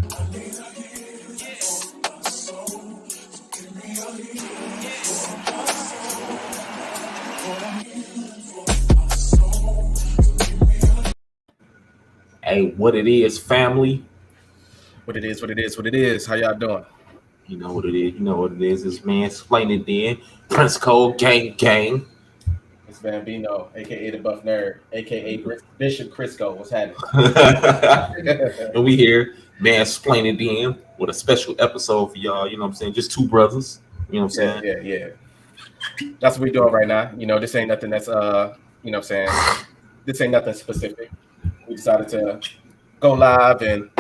Hey, what it is, family? What it is, what it is, what it is. How y'all doing? You know what it is. You know what it is. It's Mansplainitthen, Prince Cole, gang. It's Bambino, aka the Buff Nerd, aka Bishop Crisco. What's happening? And we here, Mansplainitthen, with a special episode for y'all. You know what I'm saying? Just two brothers. You know what I'm saying? Yeah. That's what we're doing right now. You know, this ain't nothing that's you know what I'm saying? This ain't nothing specific. We decided to go live and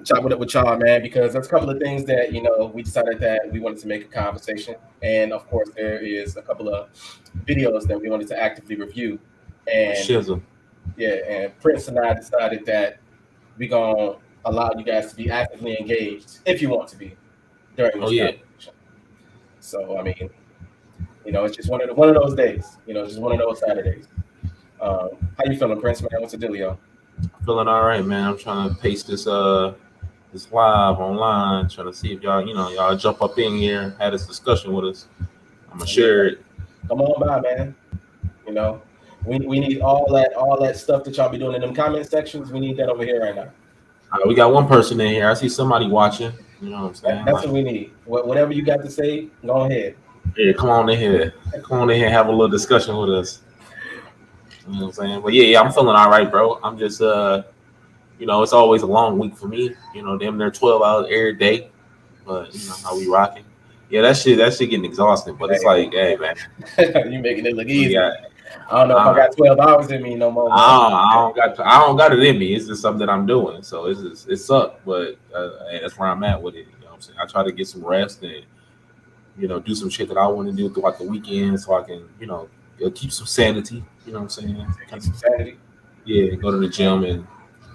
chop it up with y'all, man, because there's a couple of things that, you know, we decided that we wanted to make a conversation. And of course, there is a couple of videos that we wanted to actively review. And Shizzle. yeah, and Prince and I decided that we're going to allow you guys to be actively engaged if you want to be during this conversation. So, I mean, you know, it's just one of those days, you know, it's just one of those Saturdays. How you feeling, Prince, man? What's the dealio? Feeling all right, man. I'm trying to paste this this live online, trying to see if y'all jump up in here, had this discussion with us. I'm gonna share it. Come on by, man. You know, we need all that stuff that y'all be doing in them comment sections. We need that over here right now. We got one person in here. I see somebody watching. You know what I'm saying? That's what we need. Whatever you got to say, go ahead. Yeah, come on in here. Come on in here and have a little discussion with us. You know what I'm saying? But yeah, I'm feeling all right, bro. I'm just you know, it's always a long week for me. You know, damn near 12 hours every day. But you know how we rocking. Yeah, that shit getting exhausting. But it's like, hey, man, you making it look easy. I don't know if I got 12 hours in me no more. I don't got it in me. It's just something that I'm doing. So it sucks, but hey, that's where I'm at with it. You know what I'm saying? I try to get some rest and, you know, do some shit that I want to do throughout the weekend so I can, you know, keep some sanity. You know what I'm saying? Keep some sanity. Yeah, go to the gym and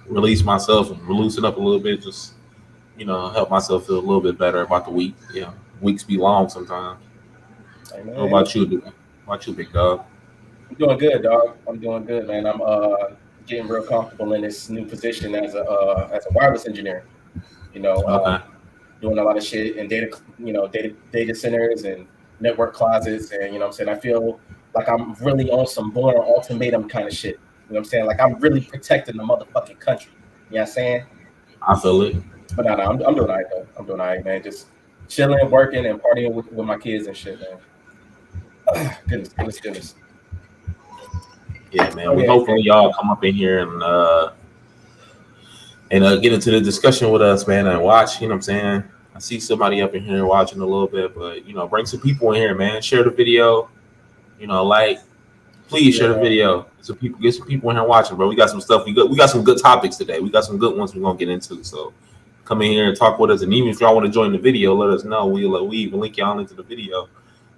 release myself and loosen up a little bit. Just, you know, help myself feel a little bit better about the week. You know, weeks be long sometimes. Amen. What about you, big dog? I'm doing good, dog. I'm doing good, man. I'm getting real comfortable in this new position as a wireless engineer. You know, doing a lot of shit in data centers and network closets, and you know what I'm saying, I feel like I'm really on some Born Ultimatum kind of shit. You know what I'm saying? Like I'm really protecting the motherfucking country. You know what I'm saying? I feel it. But no, I'm doing all right though. I'm doing all right, man. Just chilling, working, and partying with my kids and shit, man. Goodness. Yeah, man. Hopefully y'all come up in here and get into the discussion with us, man, and watch. You know what I'm saying? I see somebody up in here watching a little bit, but you know, bring some people in here, man. Share the video. You know, please share the video. So get some people in here watching, bro. We got some stuff. We got some good topics today. We got some good ones we're gonna get into. So come in here and talk with us. And even if y'all want to join the video, let us know. We even link y'all into the video.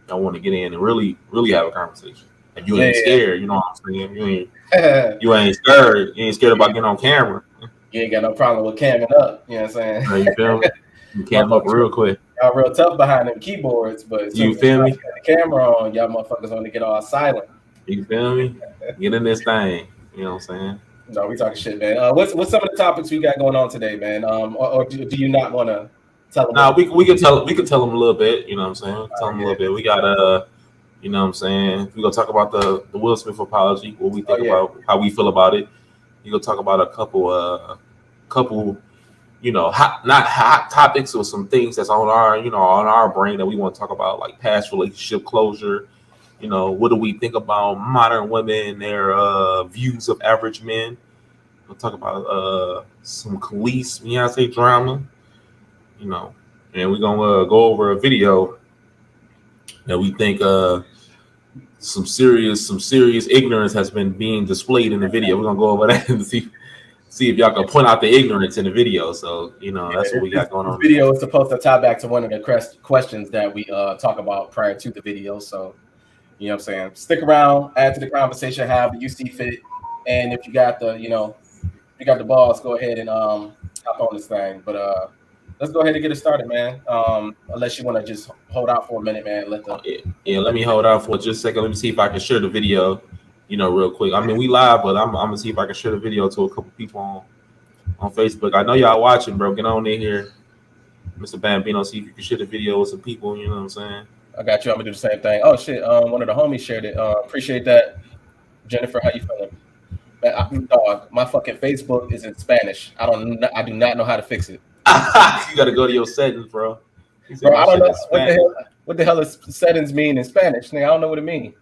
Y'all want to get in and really have a conversation. And you ain't scared, you know what I'm saying? You ain't scared. You ain't scared about getting on camera. You ain't got no problem with camming up. You know what I'm saying? You feel me? You cam up real quick. Y'all real tough behind them keyboards, but you feel me? The camera on, y'all motherfuckers want to get all silent. You feel me? Get in this thing. You know what I'm saying? No, we talking shit, man. What's some of the topics we got going on today, man? Or do you not want to tell them? No, we can tell them a little bit. You know what I'm saying? Tell them a little bit. We got you know what I'm saying? We're gonna talk about the Will Smith apology. What we think about, how we feel about it. We're gonna talk about a couple. You know, not hot topics or some things that's on our brain that we want to talk about, like past relationship closure. You know, what do we think about modern women and their views of average men? We'll talk about some Khalees Beyonce drama. You know, and we're gonna go over a video that we think some serious ignorance has been being displayed in the video. We're gonna go over that and see if y'all can point out the ignorance in the video. So, you know, that's what we got going on. The video is supposed to tie back to one of the questions that we talk about prior to the video. So, you know what I'm saying? Stick around, add to the conversation, however you see fit. And if you got the balls, go ahead and hop on this thing. But let's go ahead and get it started, man. Unless you want to just hold out for a minute, man. Let me hold out for just a second. Let me see if I can share the video. You know, real quick. I mean, we live, but I'm gonna see if I can share the video to a couple people on Facebook. I know y'all watching, bro. Get on in here, Mr. Bambino. See if you can share the video with some people. You know what I'm saying? I got you. I'm gonna do the same thing. Oh shit! One of the homies shared it. Appreciate that, Jennifer. How you feeling? Man, dog, my fucking Facebook is in Spanish. I do not know how to fix it. You gotta go to your settings, bro. Bro, I don't know what the hell does settings mean in Spanish. Nigga, I don't know what it means.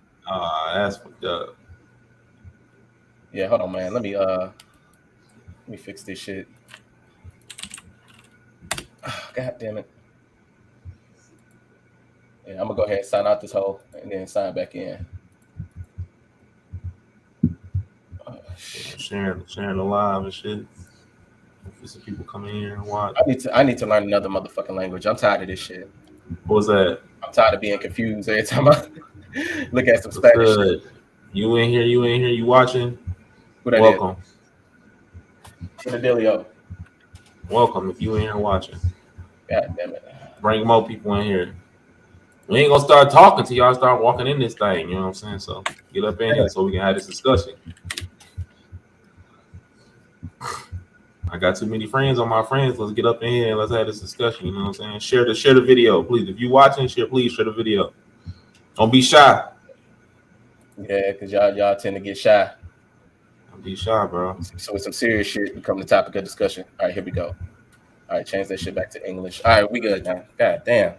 That's fucked up. Yeah, hold on, man. Let me fix this shit. God damn it. Yeah, I'm gonna go ahead and sign out this hole and then sign back in. Sharing the live and shit. Hopefully some people come in here and watch. I need to learn another motherfucking language. I'm tired of this shit. What was that? I'm tired of being confused every time I look at some Spanish shit. You in here, you watching? Welcome. What the dealio? Welcome if you in here watching. God damn it. Bring more people in here. We ain't gonna start talking till y'all start walking in this thing, you know what I'm saying? So get up in here so we can have this discussion. I got too many friends on my friends. Let's get up in here and let's have this discussion. You know what I'm saying? Share the video, please. If you watching, please share the video. Don't be shy. Yeah, because y'all tend to get shy. Don't be shy, bro. So with some serious shit become the topic of discussion. All right, here we go. All right, change that shit back to English. All right, we good now. God damn.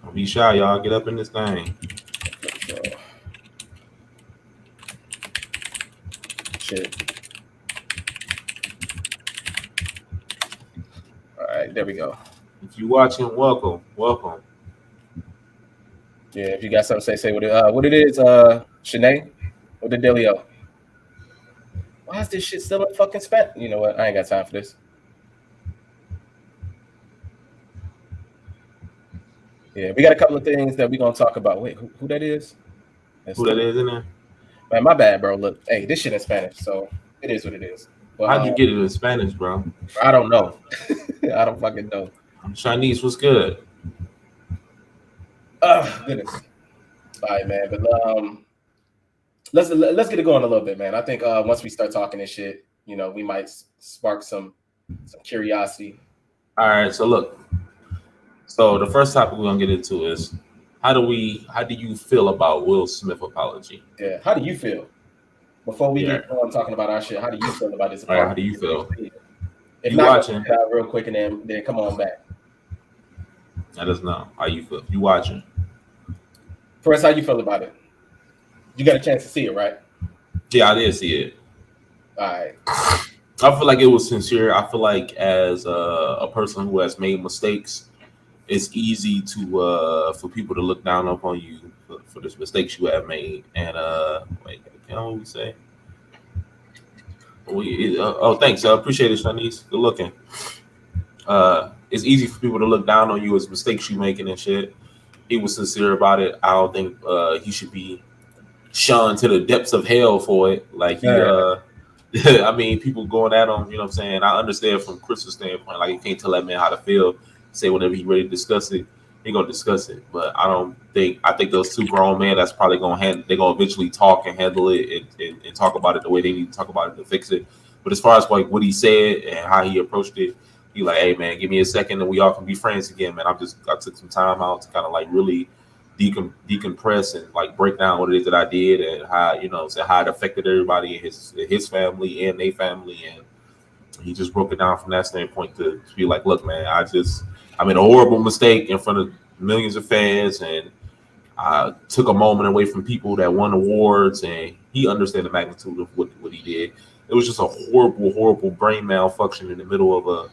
Don't be shy, y'all. Get up in this thing. Shit. All right, there we go. If you watching, welcome. Yeah, if you got something to say what it is, Shanae, what the dealio? Why is this shit still in fucking Spanish? You know what? I ain't got time for this. Yeah, we got a couple of things that we're gonna talk about. Wait, who that is? Who that is in there? Man, my bad, bro. Look, hey, this shit in Spanish, so it is what it is. But, how'd you get it in Spanish, bro? I don't know. I don't fucking know. Chinese was good. Oh, goodness. All right, man. But let's get it going a little bit, man. I think once we start talking this shit, you know, we might spark some curiosity. All right, so look. So the first topic we're gonna get into is how do you feel about Will Smith apology? Yeah, how do you feel? Before we get on talking about our shit, how do you feel about this apology? All right, how do you feel? If you not watching, get out real quick and then come on back. Let us know how you feel. You watching? First, how you feel about it? You got a chance to see it, right? Yeah, I did see it. All right. I feel like it was sincere. I feel like as a person who has made mistakes, it's easy to for people to look down upon you for the mistakes you have made. And wait, you know what we say? Thanks. I appreciate it, Shanice. Good looking. It's easy for people to look down on you as mistakes you making and shit. He was sincere about it. I don't think he should be shunned to the depths of hell for it. Like he, I mean, people going at him. You know what I'm saying? I understand from Chris's standpoint. Like you can't tell that man how to feel. Say whenever he's ready to discuss it, he gonna discuss it. But I think those two grown men that's probably they're gonna eventually talk and handle it and talk about it the way they need to talk about it to fix it. But as far as like what he said and how he approached it, he like, hey man, give me a second and we all can be friends again, man. I took some time out to kind of like really decompress and like break down what it is that I did and how how it affected everybody in his family and their family, and he just broke it down from that standpoint to be like, look man, I made a horrible mistake in front of millions of fans, and I took a moment away from people that won awards, and he understood the magnitude of what he did. It was just a horrible brain malfunction in the middle of a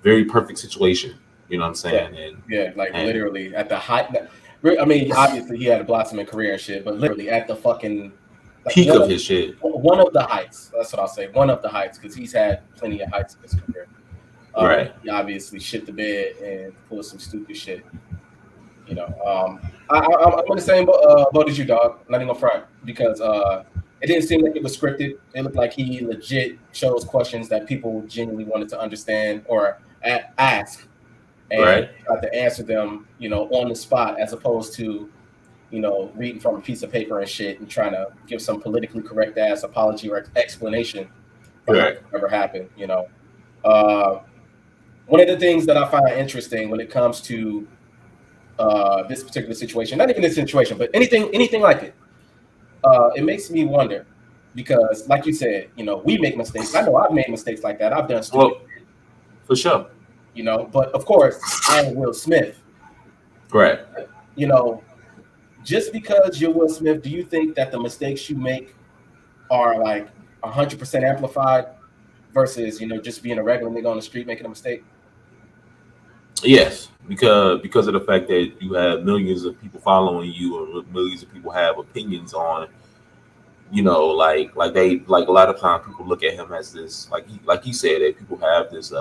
very perfect situation. You know what I'm saying? Yeah, literally at the height. I mean, obviously he had a blossoming career and shit, but literally at the fucking peak of his shit. One of the heights. That's what I'll say. One of the heights, because he's had plenty of heights in his career. Right. He obviously shit the bed and pulled some stupid shit. You know, I'm in the same boat as you, dog. Not even gonna front, because it didn't seem like it was scripted. It looked like he legit chose questions that people genuinely wanted to understand or ask, and tried to answer them, on the spot, as opposed to, reading from a piece of paper and shit and trying to give some politically correct ass apology or explanation for whatever happened. One of the things that I find interesting when it comes to this particular situation, not even this situation, but anything like it, it makes me wonder because, like you said, we make mistakes. I know I've made mistakes like that. I've done stupid, for sure. But of course, I am Will Smith. Right. Just because you're Will Smith, do you think that the mistakes you make are like 100% amplified versus just being a regular nigga on the street making a mistake? Yes, because of the fact that you have millions of people following you, or millions of people have opinions on, like a lot of times people look at him as this, like he said, that people have this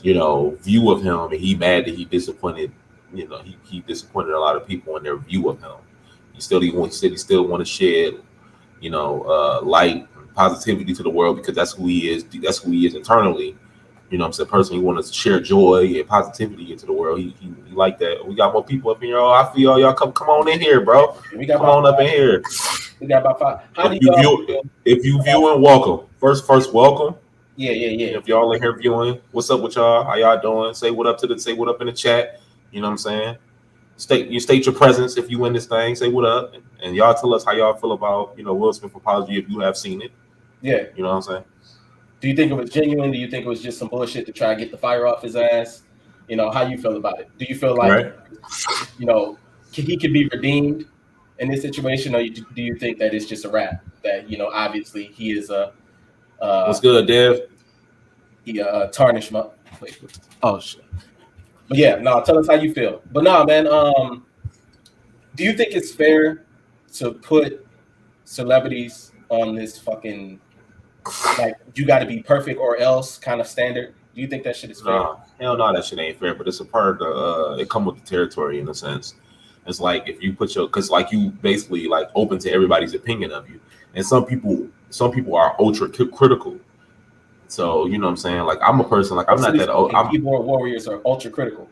view of him, and he mad that he disappointed, he disappointed a lot of people in their view of him. He said he still want to shed, light and positivity to the world because that's who he is. That's who he is internally. Personally, he wants to share joy and positivity into the world. He like that. We got more people up in here. I feel y'all come on in here, bro. Come on up in here. We got about 5. If you viewing, welcome. First, welcome. Yeah. If y'all are here viewing, what's up with y'all? How y'all doing? Say what up in the chat. You know what I'm saying? State your presence if you in this thing. Say what up, and y'all tell us how y'all feel about Will Smith apology if you have seen it. Yeah. You know what I'm saying? Do you think it was genuine? Do you think it was just some bullshit to try to get the fire off his ass? How you feel about it? Do you feel like, he could be redeemed in this situation, or do you think that it's just a wrap? That obviously he is a. What's good, Dev? He tarnished my. Oh shit. But yeah, no. Tell us how you feel. But no, man. Do you think it's fair to put celebrities on this fucking? Like, you got to be perfect or else kind of standard? Do you think that shit is fair? No, hell no, that shit ain't fair. But it's a part of it come with the territory in a sense. It's like if you put because like you basically like open to everybody's opinion of you, and some people are ultra critical. So you know what I'm saying? Like I'm a person like I'm not that old. Keyboard warriors are ultra critical.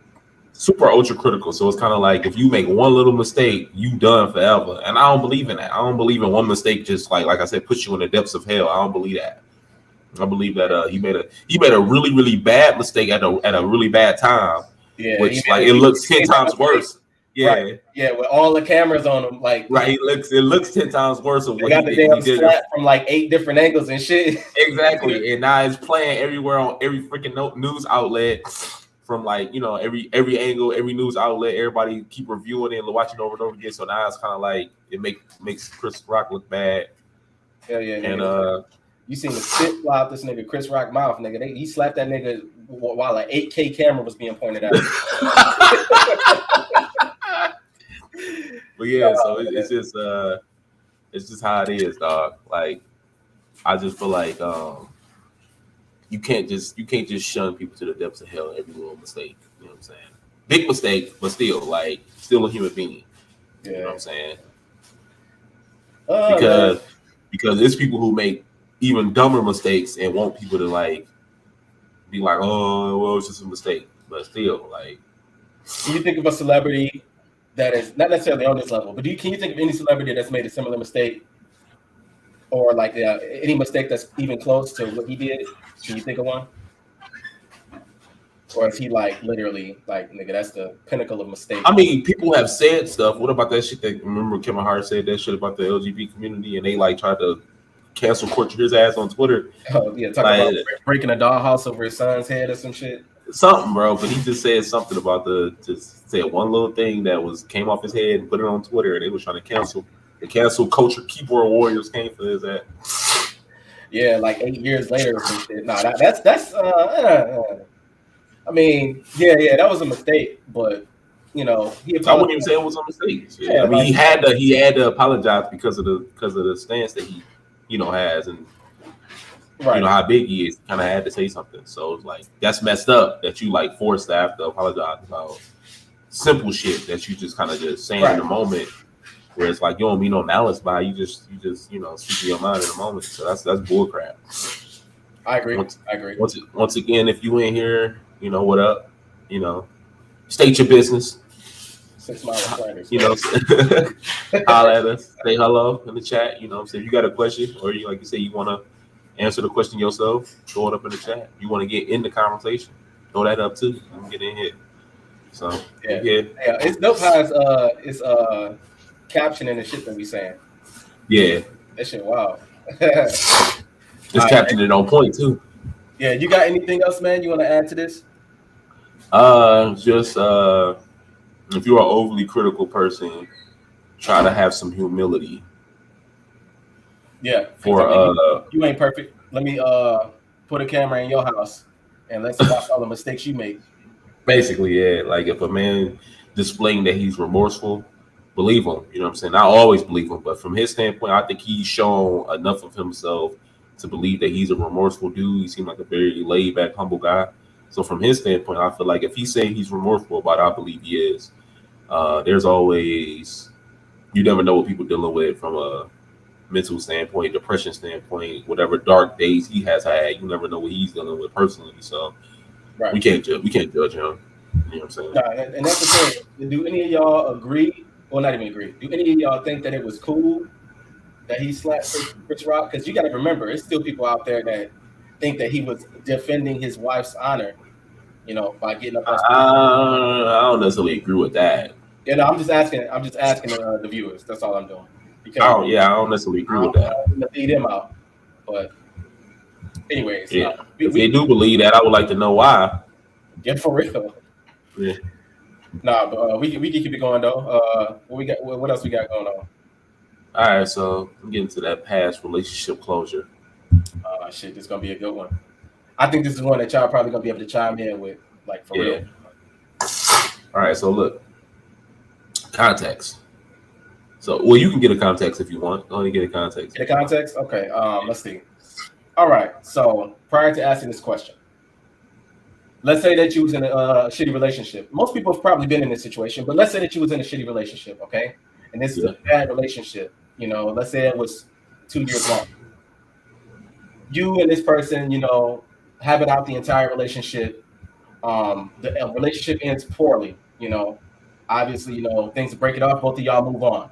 Super ultra critical. So it's kind of like if you make one little mistake, you done forever. And I don't believe in that. I don't believe in one mistake just like I said, puts you in the depths of hell. I don't believe that. I believe that he made a really, really bad mistake at a really bad time. Yeah, which like it looks 10 times worse. Yeah. Right. Yeah, with all the cameras on him, like right. It looks 10 times worse of what got the damn slap from like 8 different angles and shit. Exactly. And now it's playing everywhere on every freaking news outlet. From like every angle, every news outlet, everybody keep reviewing it and watching it over and over again. So now it's kind of like it makes Chris Rock look bad. Hell yeah, and you seen the spit fly out this nigga Chris Rock mouth, nigga. He slapped that nigga while an 8K camera was being pointed at. But yeah, so it's just how it is, dog. Like I just feel like you can't just shun people to the depths of hell every little mistake. You know what I'm saying? Big mistake, but still a human being. Yeah. You know what I'm saying? Because there's people who make even dumber mistakes and want people to like be like, oh, well, it's just a mistake. But still, like, can you think of a celebrity that is not necessarily on this level, but can you think of any celebrity that's made a similar mistake? Or like any mistake that's even close to what he did? Can you think of one? Or is he like literally like nigga? That's the pinnacle of mistake. I mean, people have said stuff. What about that shit? That remember Kevin Hart said that shit about the LGBT community, and they like tried to cancel culture his ass on Twitter. Oh yeah, talking about breaking a dollhouse over his son's head or some shit. Something, bro. But he just said something about just said one little thing that came off his head and put it on Twitter, and they was trying to cancel. The cancel culture keyboard warriors came for his ass. Yeah, like 8 years later or some shit. Nah, that's I mean, yeah, that was a mistake, but I wouldn't even say it was a mistake. Yeah, I mean, he had to apologize because of the stance that he, has, and right. How big he is. Kind of had to say something. So it's like that's messed up that you like forced to have to apologize about simple shit that you just kind of just saying in the moment. Where it's like you don't mean no malice by you just speak your mind in the moment. So that's bullcrap. I agree. Once again, if you in here, what up? State your business. 6 Mile Planners. Holler at us. Say hello in the chat. So if you got a question or you like you say you want to answer the question yourself, throw it up in the chat. You want to get in the conversation, throw that up too. You can get in here. So yeah, it's dope how it's captioning the shit that we saying. Yeah, that shit wow. It's captioning on point too. Yeah, you got anything else, man? You want to add to this? Just if you're an overly critical person, try to have some humility. Yeah, for you ain't perfect. Let me put a camera in your house and let's watch all the mistakes you make. Basically, yeah. Like if a man displaying that he's remorseful, believe him. You know what I'm saying? I always believe him, but from his standpoint, I think he's shown enough of himself to believe that he's a remorseful dude. He seemed like a very laid back, humble guy. So from his standpoint, I feel like if he's saying he's remorseful about it, I believe he is. There's always, you never know what people dealing with from a mental standpoint, depression standpoint, whatever dark days he has had. You never know what he's dealing with personally. So right. we can't judge him. You know what I'm saying? And that's the thing. Do any of y'all agree? Well, not even agree. Do any of y'all think that it was cool that he slapped Chris Rock? Because you got to remember, there's still people out there that think that he was defending his wife's honor, you know, by getting up. I don't necessarily agree with that. Yeah, no, I'm just asking the viewers. That's all I'm doing. Because I don't necessarily agree with that. I'm gonna beat him out, but anyways, yeah. If they do believe that, I would like to know why. Yeah, for real. Yeah. Nah, but we can keep it going though. What else we got going on? All right, so I'm getting to that past relationship closure. Shit, this is gonna be a good one. I think this is one that y'all probably gonna be able to chime in with, like for real. All right, so look, context. So, well, you can get a context if you want. Only get a context. Get a context? Okay. Let's see. All right. So prior to asking this question, let's say that you was in a shitty relationship. Most people have probably been in this situation, but let's say that you was in a shitty relationship, okay? And this is a bad relationship. You know, let's say it was 2 years long. You and this person, you know, have it out the entire relationship. The relationship ends poorly. You know, obviously, you know, things break it off. Both of y'all move on.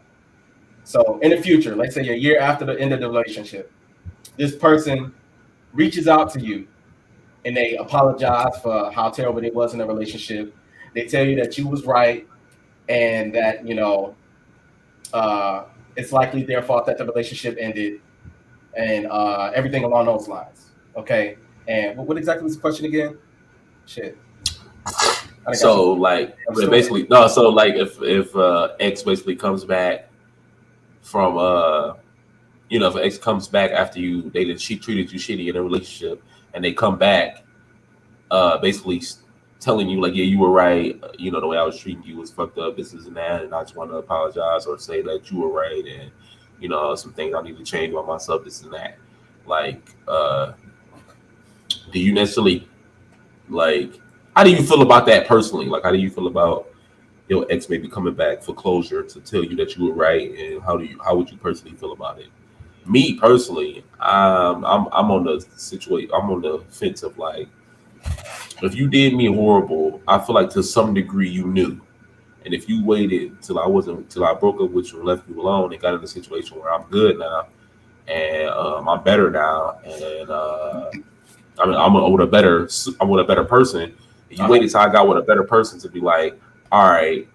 So in the future, let's say a year after the end of the relationship, this person reaches out to you and they apologize for how terrible it was in the relationship. They tell you that you was right and that, you know, it's likely their fault that the relationship ended and everything along those lines. Okay. And what exactly was the question again? Shit. So like basically, no, so like if ex basically comes back from you know, if an ex comes back after she treated you shitty in a relationship and they come back basically telling you like, yeah, you were right, you know, the way I was treating you was fucked up, this and that, and I just want to apologize or say that you were right and, you know, some things I need to change about myself, this and that. Like do you necessarily, like, how do you feel about that personally? Like, how do you feel about your ex maybe coming back for closure to tell you that you were right, and how would you personally feel about it? Me personally, I'm on the situation. I'm on the fence of like, if you did me horrible, I feel like to some degree you knew, and if you waited till I broke up with you and left you alone and got in a situation where I'm good now and I'm better now, and I mean I'm with a better person. You waited till I got with a better person to be like, all right,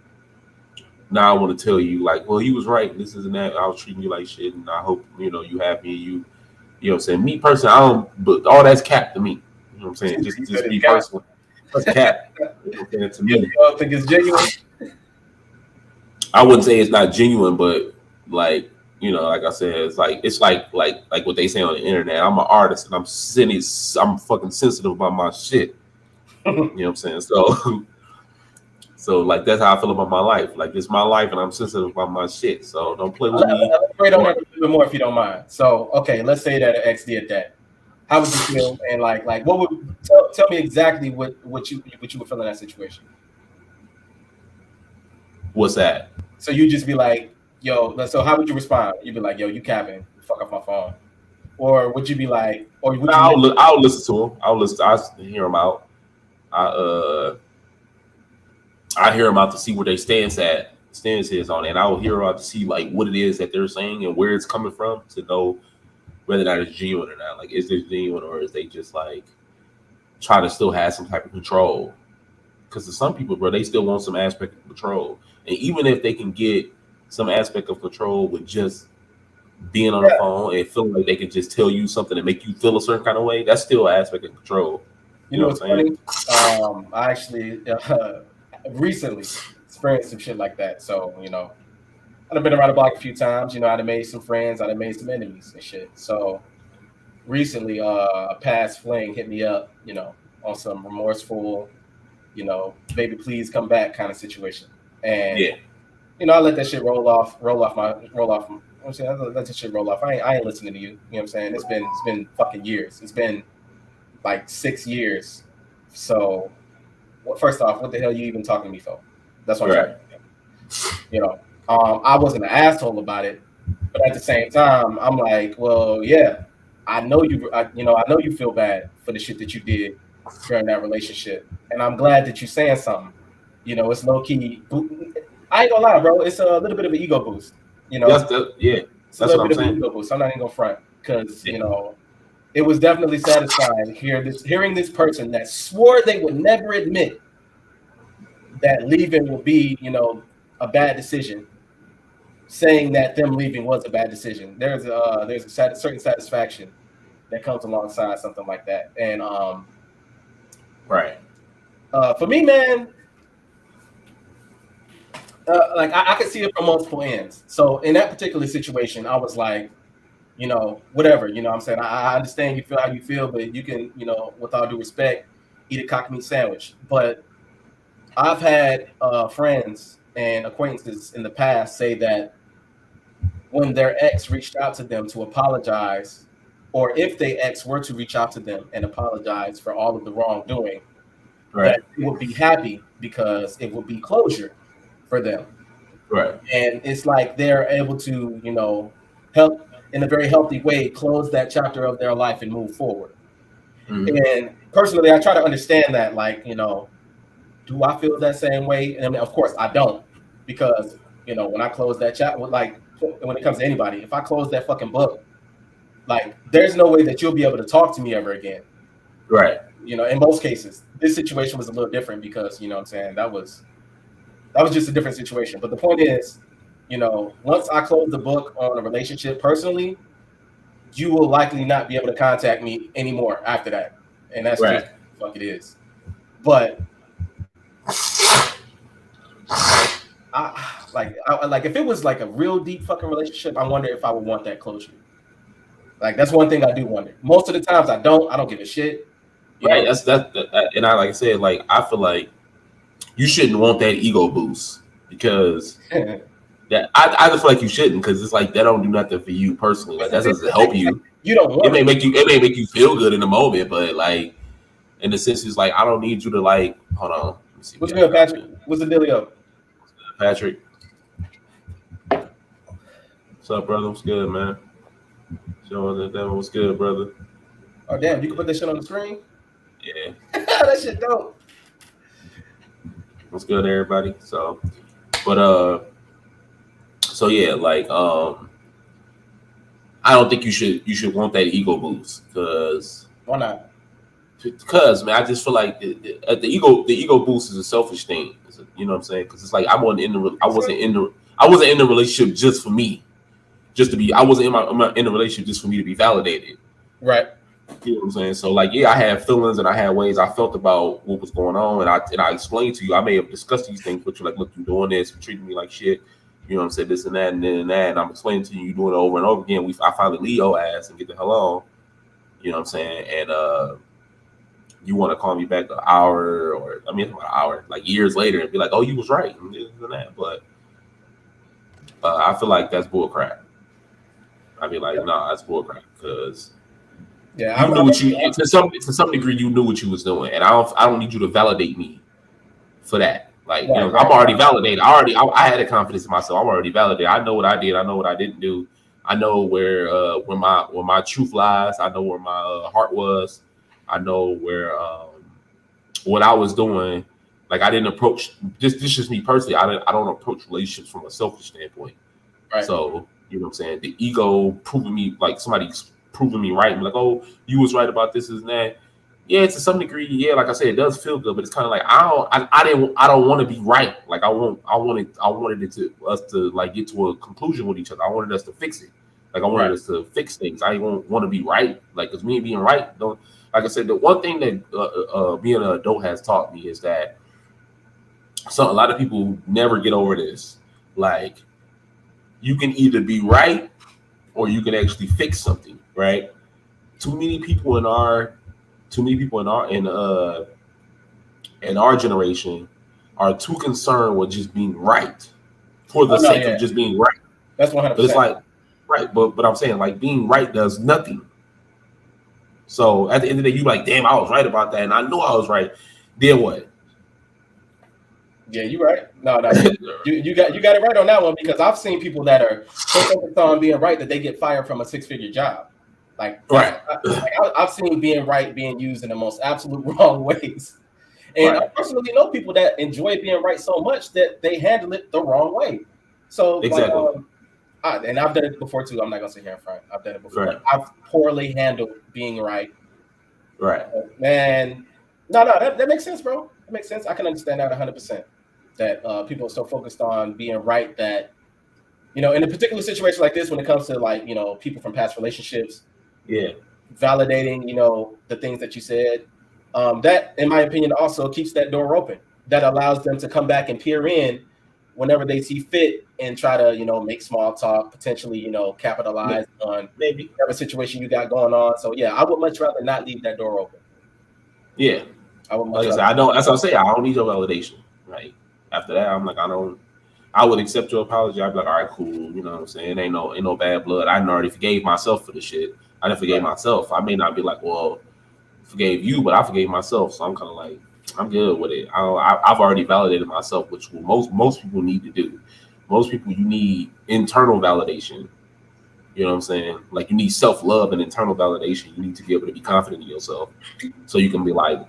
now I want to tell you, like, well, he was right. This isn't that. I was treating you like shit, and I hope, you know, you happy. You know what I'm saying? Me personally, I don't, but all that's cap to me. You know what I'm saying? Just be personal. That's cap. You know what I'm saying? To me. You don't think it's genuine? I wouldn't say it's not genuine, but like, you know, like I said, it's like what they say on the internet. I'm an artist, and I'm fucking sensitive about my shit. You know what I'm saying? So like that's how I feel about my life. Like it's my life, and I'm sensitive about my shit. So don't play with me. Elaborate on that a little bit more if you don't mind. So okay, let's say that an ex did that. How would you feel? And like what would tell me exactly what you would feel in that situation? What's that? So you just be like, yo. So how would you respond? You'd be like, yo, you capping? Fuck off my phone. Or would you be like, or would you? I'll listen to him. I'll hear him out. I hear them out to see where they stance is on it. And I will hear them out to see like what it is that they're saying and where it's coming from to know whether that is genuine or not. Like, is this genuine, or is they just like try to still have some type of control? Because to some people, bro, they still want some aspect of control, and even if they can get some aspect of control with just being on the phone and feeling like they can just tell you something and make you feel a certain kind of way, that's still an aspect of control. You know what's funny? I actually recently experienced some shit like that. So, you know, I've been around the block a few times. You know, I've made some friends, I've made some enemies and shit. So recently, a past fling hit me up, you know, on some remorseful, you know, baby, please come back kind of situation. And you know, I let that shit roll off. I'm saying, I let that shit roll off. I ain't listening to you. You know what I'm saying? It's been fucking years. It's been like 6 years. So, first off, what the hell you even talking to me for? That's what I'm saying. You know, I wasn't an asshole about it, but at the same time, I'm like, well, yeah, I know you feel bad for the shit that you did during that relationship, and I'm glad that you're saying something. You know, it's low key. I ain't gonna lie, bro. It's a little bit of an ego boost. You know, it's a little bit of an ego boost. I'm not even gonna front because you know, it was definitely satisfying hearing this person that swore they would never admit that leaving would be, you know, a bad decision, saying that them leaving was a bad decision. There's a certain satisfaction that comes alongside something like that, and for me, man. Like I could see it from multiple ends. So in that particular situation, I was like, you know, whatever, you know what I'm saying? I understand you feel how you feel, but you can, you know, with all due respect, eat a cock meat sandwich. But I've had friends and acquaintances in the past say that when their ex reached out to them to apologize, or if their ex were to reach out to them and apologize for all of the wrongdoing, that they would be happy because it would be closure for them. Right. And it's like they're able to, you know, help in a very healthy way close that chapter of their life and move forward. Mm-hmm. And personally, I try to understand that, like, you know, do I feel that same way? And I mean, of course I don't, because, you know, when I close that chat, like when it comes to anybody, if I close that fucking book, like there's no way that you'll be able to talk to me ever again. Right. You know, in most cases, this situation was a little different because, you know what I'm saying, that was just a different situation. But the point is, you know, once I close the book on a relationship personally, you will likely not be able to contact me anymore after that. And that's just what the fuck it is. But like if it was like a real deep fucking relationship, I wonder if I would want that closure. Like that's one thing I do wonder. Most of the times I don't give a shit. Right. That's and I like I said, like I feel like you shouldn't want that ego boost because that I just feel like you shouldn't, because it's like that don't do nothing for you personally. Like that doesn't help you. You don't want it may make you feel good in the moment, but like in the sense it's like I don't need you to like hold on. Let me see. What's good, Patrick? What's the dealio? Patrick. What's up, brother? What's good, man? Showing that what's good, brother. Oh damn, you can put that shit on the screen? Yeah. That shit dope. What's good, everybody? So yeah, like I don't think you should want that ego boost. Because why not? Because man, I just feel like the ego boost is a selfish thing. You know what I'm saying? Because it's like I wasn't in the relationship just for me, just to be. I wasn't in the relationship just for me to be validated. Right. You know what I'm saying? So like, yeah, I had feelings and I had ways I felt about what was going on, and I explained to you. I may have discussed these things with you, like, look, you're doing this, you're treating me like shit. You know what I'm saying? This and that and then and that. And I'm explaining to you, doing it over and over again. I finally leave your ass and get the hell on. You know what I'm saying? And you want to call me back an hour, or I mean, about an hour, like years later, and be like, oh, you was right, and this and that. But I feel like that's bull crap. I mean, like, nah, that's bull crap, because you knew what you to some degree you knew what you was doing, and I don't need you to validate me for that. Like, you know, I'm already validated. I had a confidence in myself. I'm already validated. I know what I did. I know what I didn't do. I know where my truth lies. I know where my heart was. I know where what I was doing. Like, I didn't approach this. This is just me personally. I don't approach relationships from a selfish standpoint. Right. So, you know what I'm saying? The ego proving me, like, somebody proving me right. Like, oh, you was right about this and that. Yeah, to some degree, yeah. Like I said, it does feel good, but it's kind of like I don't want to be right. Like I wanted us to like get to a conclusion with each other. I wanted us to fix it. Like I wanted us to fix things. I don't want to be right. Like, cause me being right don't. Like I said, the one thing that being an adult has taught me is that a lot of people never get over this. Like, you can either be right or you can actually fix something. Right? Too many people in our generation are too concerned with just being right for the sake of just being right. That's 100%. But it's like, right, but I'm saying, like, being right does nothing. So at the end of the day, you like, damn, I was right about that, and I knew I was right. Then what? Yeah, you're right. No, you got it right on that one, because I've seen people that are so focused on being right that they get fired from a 6-figure job. Like, right. I've seen being right being used in the most absolute wrong ways. And I personally know people that enjoy being right so much that they handle it the wrong way. So exactly. And I've done it before too. I'm not gonna sit here in front. I've done it before. Right. I've poorly handled being right. Right. Man, no, that makes sense, bro. That makes sense. I can understand that 100%. That people are so focused on being right that, in a particular situation like this, when it comes to like, people from past relationships, validating, the things that you said, that, in my opinion, also keeps that door open. That allows them to come back and peer in whenever they see fit and try to, make small talk, potentially, capitalize on maybe whatever situation you got going on. So yeah, I would much rather not leave that door open. Yeah. I would much rather. I don't, that's what I'm saying. I don't need your validation. Right. After that, I'm like, I would accept your apology. I'd be like, all right, cool. You know what I'm saying? Ain't no bad blood. I already forgave myself for the shit. I didn't forgave myself. I may not be like, well, forgave you, but I forgave myself. So I'm kind of like, I'm good with it. I've already validated myself, which most people need to do. Most people, you need internal validation. You know what I'm saying? Like, you need self-love and internal validation. You need to be able to be confident in yourself. So you can be like,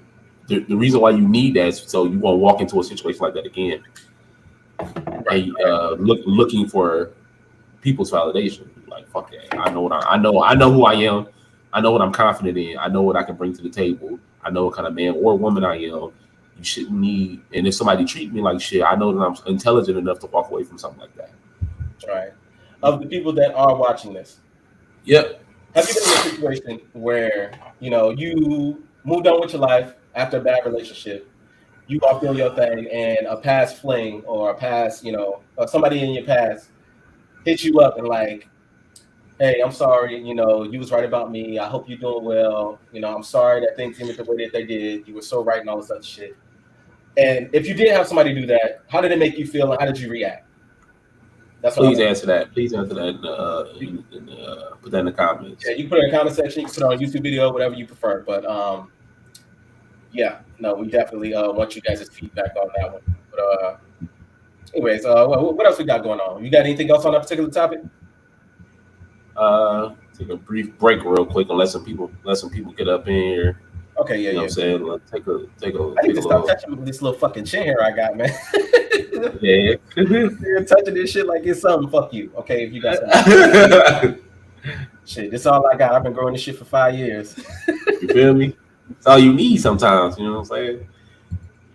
the reason why you need that is so you won't walk into a situation like that again. And looking for people's validation. Like, fuck that. I know who I am. I know what I'm confident in. I know what I can bring to the table. I know what kind of man or woman I am. You shouldn't need, and if somebody treat me like shit, I know that I'm intelligent enough to walk away from something like that. Right. Of the people that are watching this. Yep. Have you been in a situation where, you moved on with your life after a bad relationship, you walked doing your thing, and a past fling or a past, or somebody in your past hit you up and like, hey, I'm sorry, you was right about me. I hope you're doing well. I'm sorry that things ended the way that they did. You were so right and all this other shit. And if you did have somebody do that, how did it make you feel and how did you react? Please answer that. Please answer that put that in the comments. Yeah, you can put it in the comment section. You can put it on a YouTube video, whatever you prefer. But yeah, no, we definitely want you guys' feedback on that one. But anyways, what else we got going on? You got anything else on that particular topic? Take a brief break real quick and let some people get up in here. Okay, yeah, you know what I'm saying? Like, take a I need to stop touching this little fucking chin hair I got, man. Yeah. You're touching this shit like it's something. Fuck you. Okay, if you got something. Shit, this all I got. I've been growing this shit for 5 years. You feel me? It's all you need sometimes, you know what I'm saying?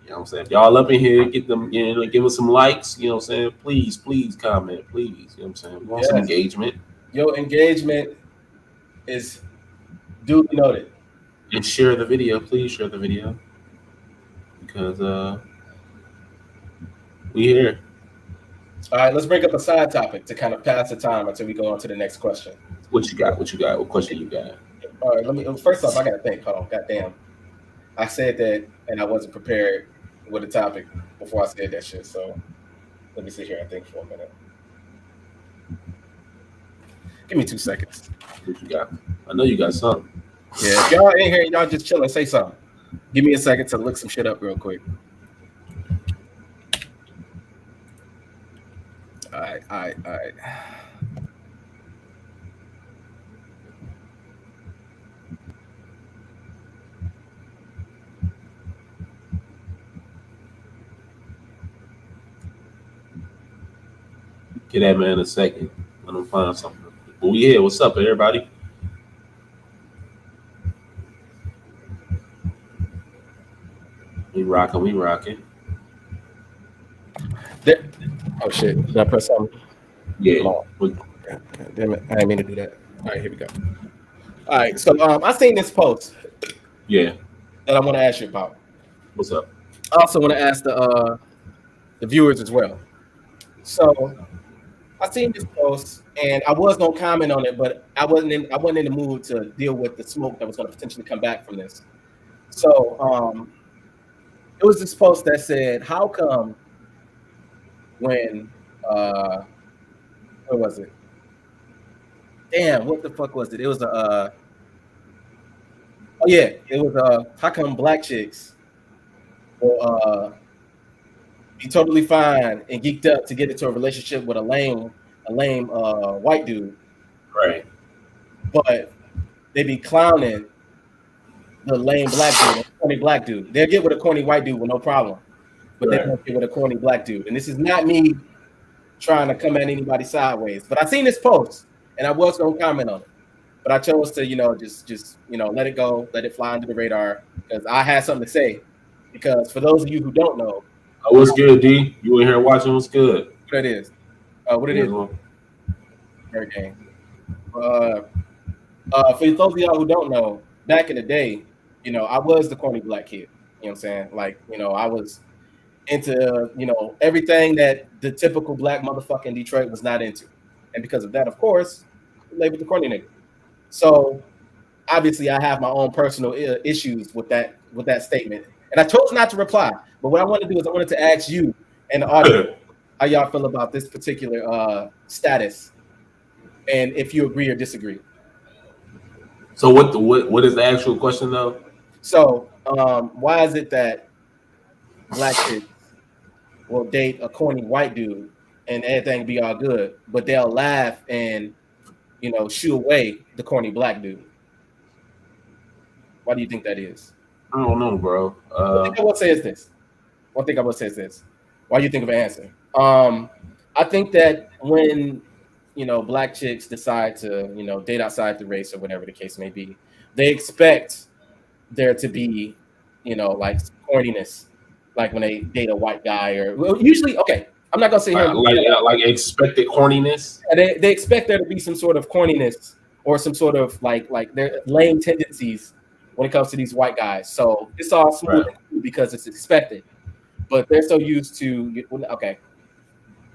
You know what I'm saying? If y'all up in here, get them, give us some likes, you know what I'm saying? Please comment, please. You know what I'm saying? We want some engagement. Your engagement is duly noted. And share the video. Please share the video. Because we here. All right, let's break up a side topic to kind of pass the time until we go on to the next question. What you got? What question you got? All right, first off, I got to think. Hold on. Goddamn. I said that and I wasn't prepared with the topic before I said that shit. So let me sit here and think for a minute. Give me 2 seconds. What you got? I know you got something. Yeah, if y'all in here and y'all just chilling, say something. Give me a second to look some shit up real quick. All right. Get that man a second. Let him find something. But yeah, what's up, everybody? We rocking. Oh shit! Did I press something? Yeah. God damn it! I didn't mean to do that. All right, here we go. All right, so I seen this post. Yeah. That I want to ask you about. What's up? I also want to ask the viewers as well. So I seen this post and I was gonna comment on it, but I wasn't in the mood to deal with the smoke that was gonna potentially come back from this. So it was this post that said, how come when what was it? Damn, what the fuck was it? It was how come black chicks will be totally fine and geeked up to get into a relationship with a lame white dude, right? But they be clowning the lame black dude, the corny black dude. They'll get with a corny white dude with no problem, but they don't get with a corny black dude. And this is not me trying to come at anybody sideways, but I seen this post and I was gonna comment on it, but I chose to just let it go, let it fly under the radar because I had something to say. Because for those of you who don't know. What's good, D? You in here watching? What's good? What it is? Hurricane. For those of y'all who don't know, back in the day, I was the corny black kid. You know what I'm saying? Like, I was into, everything that the typical black motherfucker in Detroit was not into. And because of that, of course, I labeled the corny nigga. So obviously I have my own personal issues with that statement. And I chose not to reply. But what I want to do is I wanted to ask you and the audience how y'all feel about this particular status, and if you agree or disagree. So what is the actual question though? So why is it that black kids will date a corny white dude and everything be all good, but they'll laugh and shoo away the corny black dude? Why do you think that is? I don't know, bro. One thing I will say is this. Why do you think of an answer? I think that when black chicks decide to date outside the race or whatever the case may be, they expect there to be like corniness, like when they date a white guy or usually I'm not gonna say here like expected corniness. They expect there to be some sort of corniness or some sort of like their lame tendencies when it comes to these white guys. So it's all smooth because it's expected, but they're so used to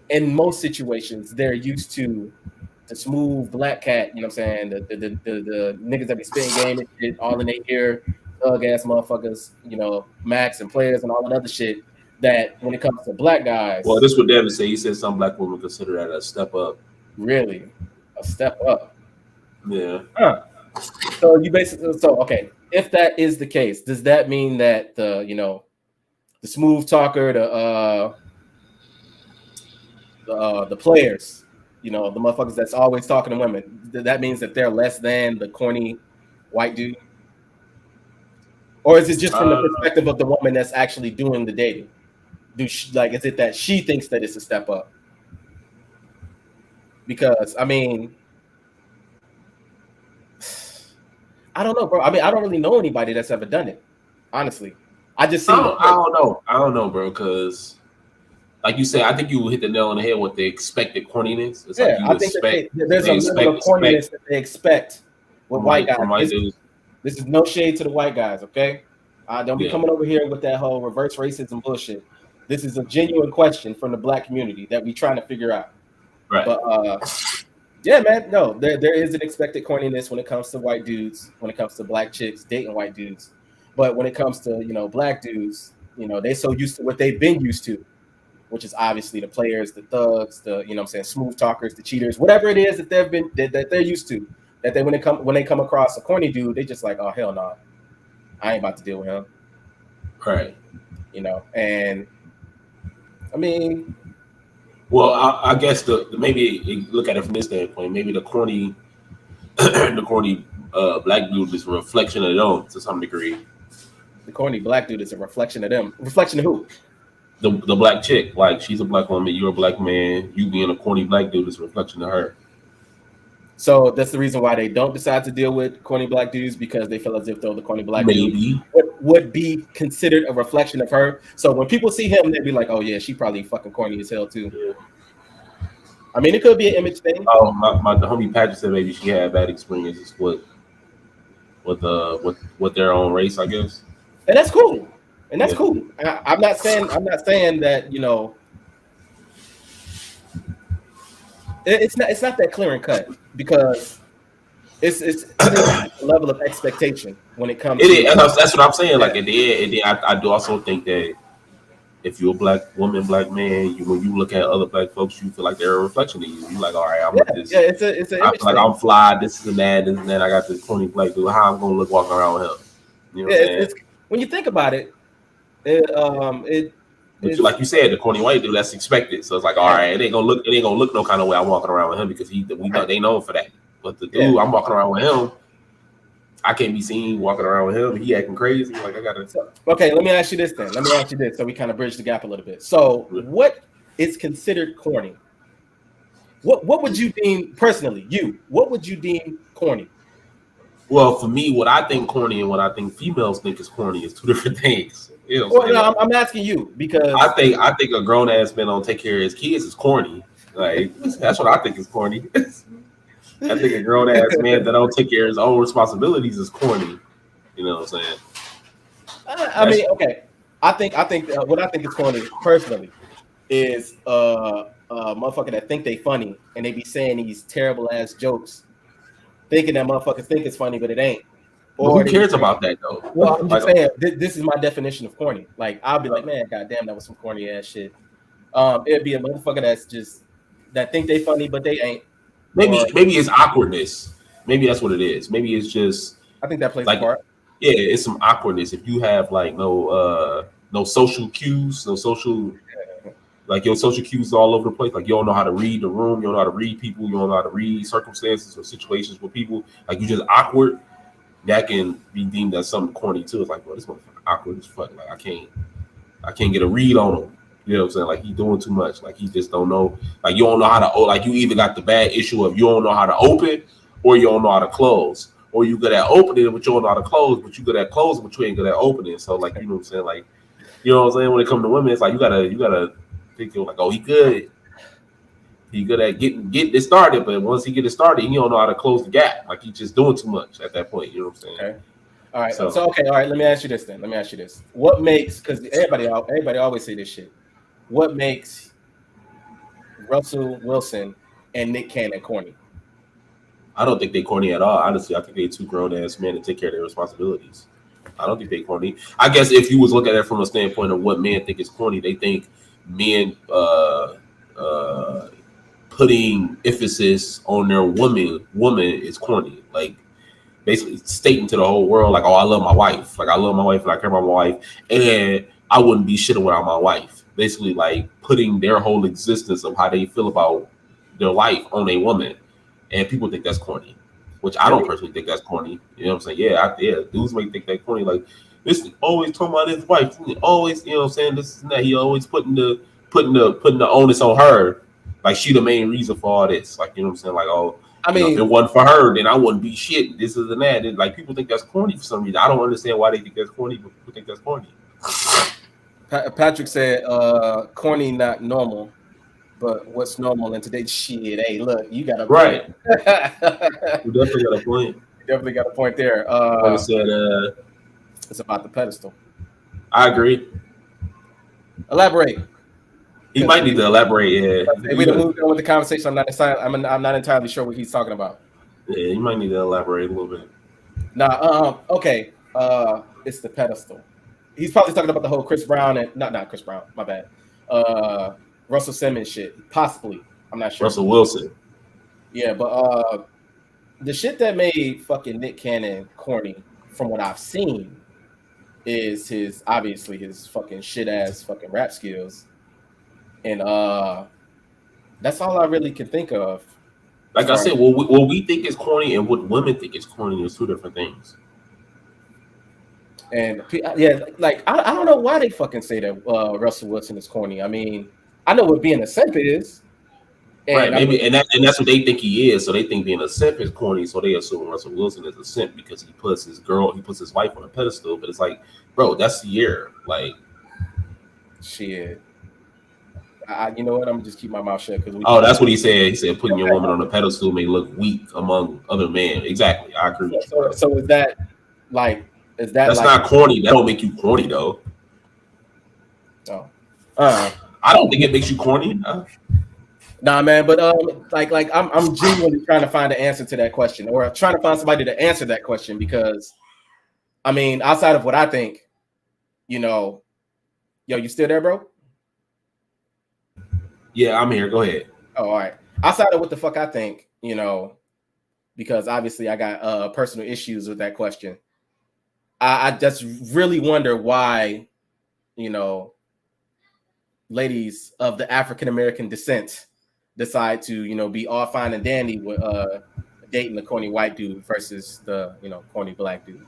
in most situations they're used to the smooth black cat, you know what I'm saying, the niggas that be spitting game and shit all in their ear, thug ass motherfuckers, Max and players and all that other shit, that when it comes to black guys. Well, this is what Devin said. He said some black women consider that a step up. Really? A step up? Yeah. Huh. So you basically if that is the case, does that mean that the smooth talker, the players, the motherfuckers that's always talking to women, that means that they're less than the corny white dude? Or is it just from the perspective of the woman that's actually doing the dating? Is it that she thinks that it's a step up? Because I don't know, bro. I don't really know anybody that's ever done it. Honestly, I just see. I don't know, bro. Because, like you said, I think you hit the nail on the head with the expected corniness. It's I think there's a level of corniness that they expect with white guys. This is no shade to the white guys, okay? Don't be coming over here with that whole reverse racism bullshit. This is a genuine question from the black community that we're trying to figure out. Right. But yeah, man, no, there is an expected corniness when it comes to white dudes, when it comes to black chicks dating white dudes. But when it comes to, black dudes, they're so used to what they've been used to, which is obviously the players, the thugs, the, smooth talkers, the cheaters, whatever it is that they're used to, that when they come across a corny dude, they just like, oh, hell no, I ain't about to deal with him. Right. And well, I guess maybe look at it from this standpoint. Maybe the corny, black dude is a reflection of them to some degree. The corny black dude is a reflection of them. Reflection of who? The black chick. Like, she's a black woman, you're a black man. You being a corny black dude is a reflection of her. So that's the reason why they don't decide to deal with corny black dudes, because they feel as if they're the corny black dude. would be considered a reflection of her. So when people see him, they'd be like, "Oh yeah, she probably fucking corny as hell too." Yeah. I mean, it could be an image thing. Oh, my homie Patrick said maybe she had bad experiences with their own race, I guess. And that's cool. And that's cool. I'm not saying that, you know, it's not that clear and cut, because it's a level of expectation when it comes. That's what I'm saying. Like at the end, I do also think that if you're a black woman, black man, when you look at other black folks, you feel like they're a reflection of you. You're like, all right, I'm like this. Yeah, it's an I feel like I'm fly. This and that. I got this corny black dude. How I'm gonna look walking around with him? You know what I'm saying? When you think about it, but like you said, the corny white dude, that's expected. So it's like, all right, it ain't gonna look no kind of way I'm walking around with him, because they know for that. But the dude, I'm walking around with him, I can't be seen walking around with him. He acting crazy. Like I gotta. Okay, let me ask you this then. So we kind of bridge the gap a little bit. So what is considered corny? What would you deem personally? What would you deem corny? Well, for me, what I think corny and what I think females think is corny is two different things. You know well, no, I'm asking you because I think a grown ass man don't take care of his kids is corny. Like that's what I think is corny. I think a grown ass man that don't take care of his own responsibilities is corny. You know what I'm saying? I mean, okay. I think what I think is corny personally is a motherfucker that think they funny and they be saying these terrible ass jokes, thinking that motherfuckers think it's funny, but it ain't. Or who cares about that though? Well, I'm just saying this is my definition of corny. Like I'll be like, man, goddamn, that was some corny ass shit. It'd be a motherfucker that think they funny, but they ain't. Maybe it's awkwardness. Maybe that's what it is. Maybe it's just. I think that plays a part. Yeah, it's some awkwardness. If you have like no social cues, no social. Like your social cues all over the place. Like you don't know how to read the room. You don't know how to read people. You don't know how to read circumstances or situations with people. Like you just awkward. That can be deemed as something corny too. It's like, bro, this motherfucker awkward as fuck. Like I can't get a read on him. You know what I'm saying? Like he's doing too much. Like he just don't know. Like you don't know how to. Like you either got the bad issue of you don't know how to open, or you don't know how to close, or you good at opening but you don't know how to close, but you good at closing but you ain't good at opening. So like you know what I'm saying? Like you know what I'm saying? When it comes to women, it's like you gotta think you're like, oh, he good at getting it started, but once he get it started, he don't know how to close the gap. Like he's just doing too much at that point. You know what I'm saying? Okay. All right. So okay. All right. Let me ask you this. What makes? Because everybody always say this shit. What makes Russell Wilson and Nick Cannon corny? I don't think they corny at all. Honestly, I think they two grown ass men to take care of their responsibilities. I don't think they corny. I guess if you was looking at it from a standpoint of what men think is corny, they think men putting emphasis on their woman is corny. Like basically stating to the whole world, like, oh, I love my wife. Like I love my wife and I care about my wife. And I wouldn't be shit without my wife. Basically like putting their whole existence of how they feel about their life on a woman. And people think that's corny, which I don't personally think that's corny. You know what I'm saying? Yeah, dudes may think that corny. Like this always talking about his wife. Always, you know what I'm saying? This and that. He always putting the onus on her. Like she the main reason for all this. Like, you know what I'm saying? Like, oh, I mean, if it wasn't for her, then I wouldn't be shit. This is and that. And like people think that's corny for some reason. I don't understand why they think that's corny, but people think that's corny. Patrick said, corny not normal, but what's normal in today's shit? Hey, look, you got a right. You definitely got a point. Definitely got a point there. I said, it's about the pedestal. I agree. Elaborate. He might need to elaborate. Yeah. If we moved on with the conversation, I'm not entirely sure what he's talking about. Yeah, you might need to elaborate a little bit. Nah. Okay. It's the pedestal. He's probably talking about the whole Chris Brown and not Chris Brown. My bad. Russell Simmons shit. Possibly. I'm not sure. Russell Wilson. Yeah, but the shit that made fucking Nick Cannon corny, from what I've seen, is his fucking shit ass fucking rap skills. And that's all I really can think of. Like I said, what we think is corny and what women think is corny is two different things. And yeah, like I don't know why they fucking say that Russell Wilson is corny. I mean, I know what being a simp is. Right, maybe, and that's what they think he is. So they think being a simp is corny. So they assume Russell Wilson is a simp because he puts his wife on a pedestal. But it's like, bro, that's the year. Like, shit. You know what? I'm gonna just keep my mouth shut because. That's what he said. He said putting your woman on a pedestal may look weak among other men. Exactly, I agree. So is that like? That's not corny? That don't make you corny though. Oh, I don't think it makes you corny. Nah, man, but I'm genuinely trying to find an answer to that question, or trying to find somebody to answer that question, because I mean, outside of what I think, yo, you still there, bro? Yeah, I'm here. Go ahead. Oh, all right. Outside of what the fuck I think, because obviously I got personal issues with that question. I just really wonder why, ladies of the African American descent decide to, be all fine and dandy with dating the corny white dude versus the, corny black dude.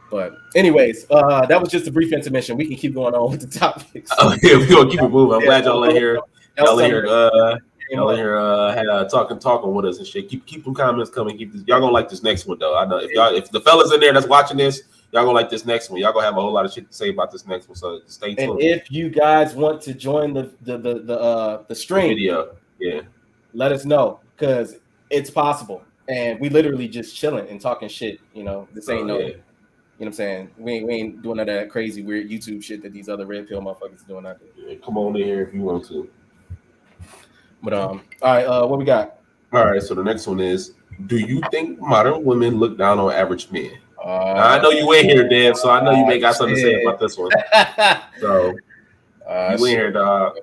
But anyways, that was just a brief intermission. We can keep going on with the topics. Oh, yeah, we're gonna keep it moving. I'm glad y'all in here. Y'all in here had talking with us and shit. Keep them comments coming. Y'all gonna like this next one though. I know if the fellas in there that's watching this, y'all gonna like this next one. Y'all gonna have a whole lot of shit to say about this next one. So stay tuned. And if you guys want to join the stream video, yeah, let us know, because it's possible. And we literally just chilling and talking shit. This ain't no. Yeah. You know what I'm saying? We ain't doing none of that crazy weird YouTube shit that these other red pill motherfuckers are doing out there. Yeah, come on in here if you want to. But all right, what we got? All right, so the next one is: do you think modern women look down on average men? Now, I know you ain't here, Dad, so I know you may got something to say about this one. So you ain't here, dog.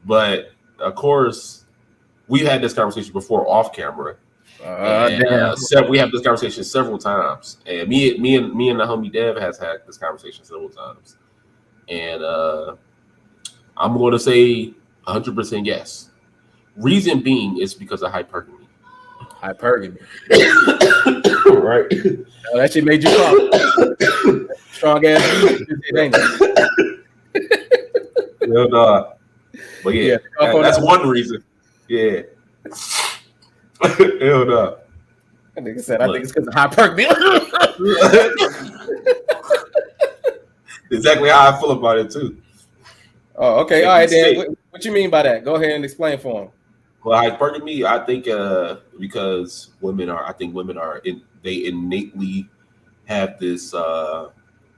But of course, we've had this conversation before off camera. We have this conversation several times, and me and the homie Dev has had this conversation several times, and I'm going to say 100% yes. Reason being is because of hypergamy. Hypergamy, right? Oh, that shit made you talk. Strong ass, no, dog. But yeah, that's one reason. Yeah. Hell no. I think it's because of hypergamy. Exactly how I feel about it too. Oh, okay. All right, Dan. What you mean by that? Go ahead and explain for him. Well, hypergamy, I think because women are they innately have this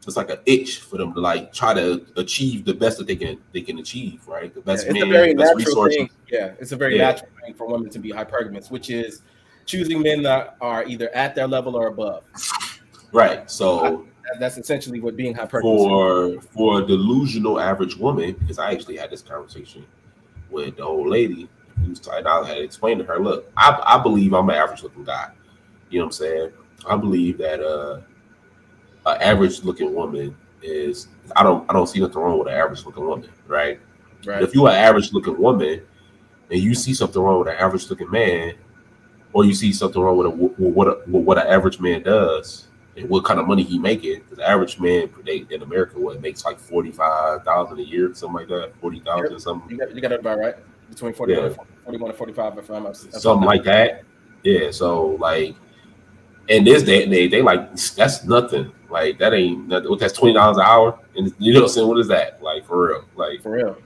it's like an itch for them to like try to achieve the best that they can achieve, right? The best it's a very natural thing. Yeah, it's a very natural thing for women to be hypergamous, which is choosing men that are either at their level or above. Right. So that's essentially what being hypergamous is. For a delusional average woman, because I actually had this conversation with the old lady who's I had to explain to her, look, I believe I'm an average looking guy. You know what I'm saying? I believe that an average looking woman is I don't see nothing wrong with an average looking woman, right? Right. If you're an average looking woman and you see something wrong with an average looking man, or you see something wrong with what an average man does and what kind of money he making, because the average man in America makes like $45,000 a year, something like that, 40,000 or something. You got it about right. Between 41 and 45, if I'm something like that. Yeah. So like, in this day and age, they like that's nothing. Like that ain't nothing. That's $20 an hour, and you know what I'm saying? What is that? Like for real? Like for real.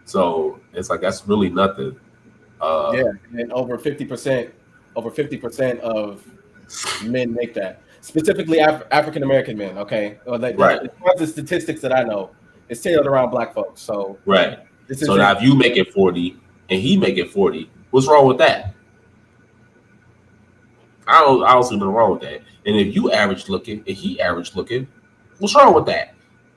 So it's like that's really nothing. And over 50% of men make that. Specifically, African American men. Okay, right. As far as the statistics that I know, it's tailored around Black folks. So right. So now, if you make it 40 and he make it 40, what's wrong with that? I don't see nothing wrong with that. And if you average looking and he average looking, what's wrong with that?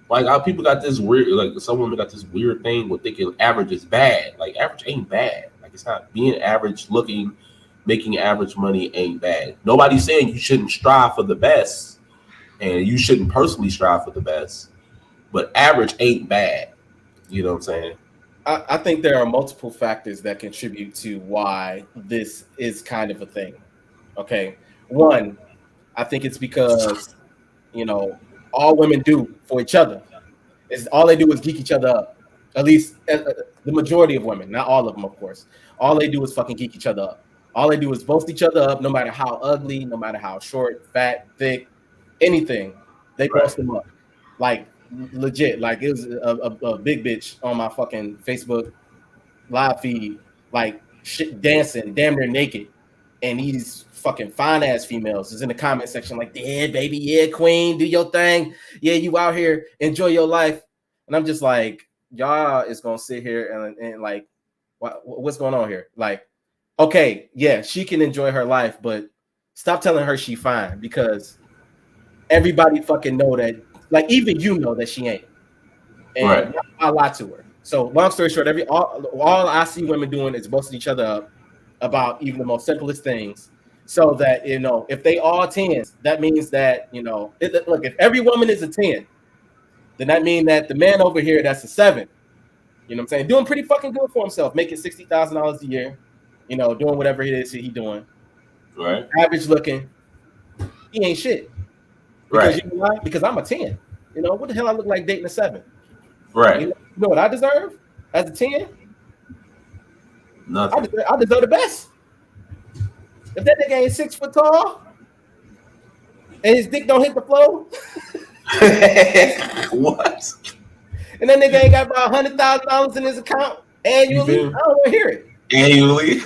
Like people got this weird, like some women got this weird thing with thinking average is bad. Like average ain't bad. Like it's not. Being average looking, making average money ain't bad. Nobody's saying you shouldn't strive for the best, and you shouldn't personally strive for the best. But average ain't bad. You know what I'm saying? I think there are multiple factors that contribute to why this is kind of a thing. Okay. One, I think it's because, all women do for each other is all they do is geek each other up. At least the majority of women, not all of them, of course. All they do is fucking geek each other up. All they do is boast each other up, no matter how ugly, no matter how short, fat, thick, anything. They boast them up. Like, legit. Like, it was a big bitch on my fucking Facebook live feed, like, shit, dancing, damn near naked. And these fucking fine ass females is in the comment section, like, yeah, baby, yeah, queen, do your thing. Yeah, you out here, enjoy your life. And I'm just like, y'all is gonna sit here and like, what's going on here? Like, okay, yeah, she can enjoy her life, but stop telling her she fine, because everybody fucking know that, like, even you know that she ain't. And I lie to her. So long story short, all I see women doing is boasting each other up about even the most simplest things. So that, you know, if they all 10s, that means that, you know, look, if every woman is a 10, then that means that the man over here that's a 7, you know what I'm saying, doing pretty fucking good for himself, making $60,000 a year, you know, doing whatever it is he's doing. Right. Average looking. He ain't shit. Because you know why? Because I'm a 10. You know, what the hell I look like dating a 7? Right. You know what I deserve as a 10? Nothing. I deserve the best. If that nigga ain't 6 foot tall and his dick don't hit the floor, what? And that nigga ain't got about $100,000 in his account annually, I don't want to hear it. Annually.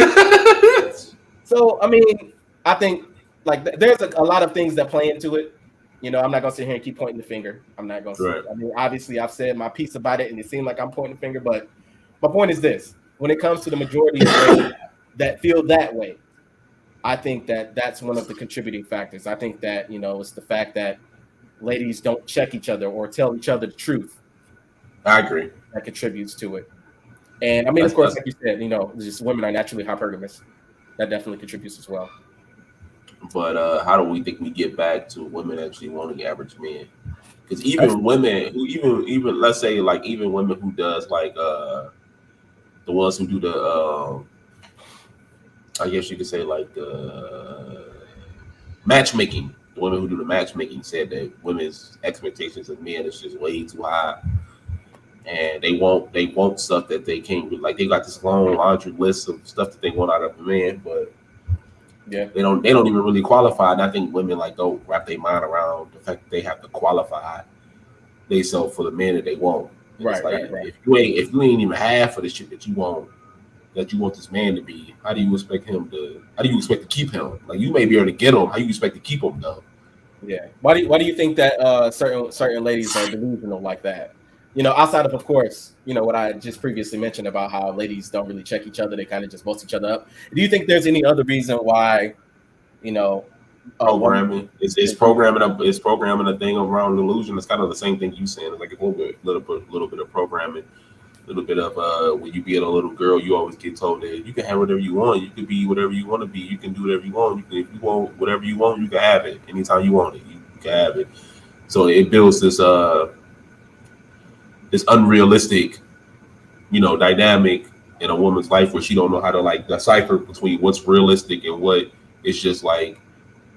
So, I mean, I think like there's a lot of things that play into it. You know, I'm not gonna sit here and keep pointing the finger. I'm not gonna. I mean, obviously, I've said my piece about it, and it seemed like I'm pointing the finger. But my point is this: when it comes to the majority of women that feel that way, I think that that's one of the contributing factors. I think that, you know, it's the fact that ladies don't check each other or tell each other the truth. I agree. That contributes to it. And I mean, of course, like you said, you know, just women are naturally hypergamous. That definitely contributes as well. But how do we think we get back to women actually wanting average men? Because even women who even let's say like even women who does like the ones who do the I guess you could say like the matchmaking. The women who do the matchmaking said that women's expectations of men is just way too high, and they want stuff that they can't, like they got this long laundry list of stuff that they want out of a man, but yeah, they don't even really qualify. And I think women like don't wrap their mind around the fact that they have to qualify themselves for the man that they want. Right, like, right. If you ain't even half of the shit that you want this man to be, how do you expect to keep him? Like, you may be able to get him, how you expect to keep him though? Yeah. Why do you think that certain ladies are delusional like that? You know, outside of course, you know, what I just previously mentioned about how ladies don't really check each other, they kind of just boast each other up. Do you think there's any other reason why, you know, programming it's programming a thing around delusion? It's kind of the same thing you saying. It's like a little bit of programming, a little bit of when you be a little girl, you always get told that you can have whatever you want, you can be whatever you want to be, you can do whatever you want. If you want whatever you want, you can have it anytime you want it. You can have it. So it builds this unrealistic, you know, dynamic in a woman's life where she don't know how to like decipher between what's realistic and what it's just like,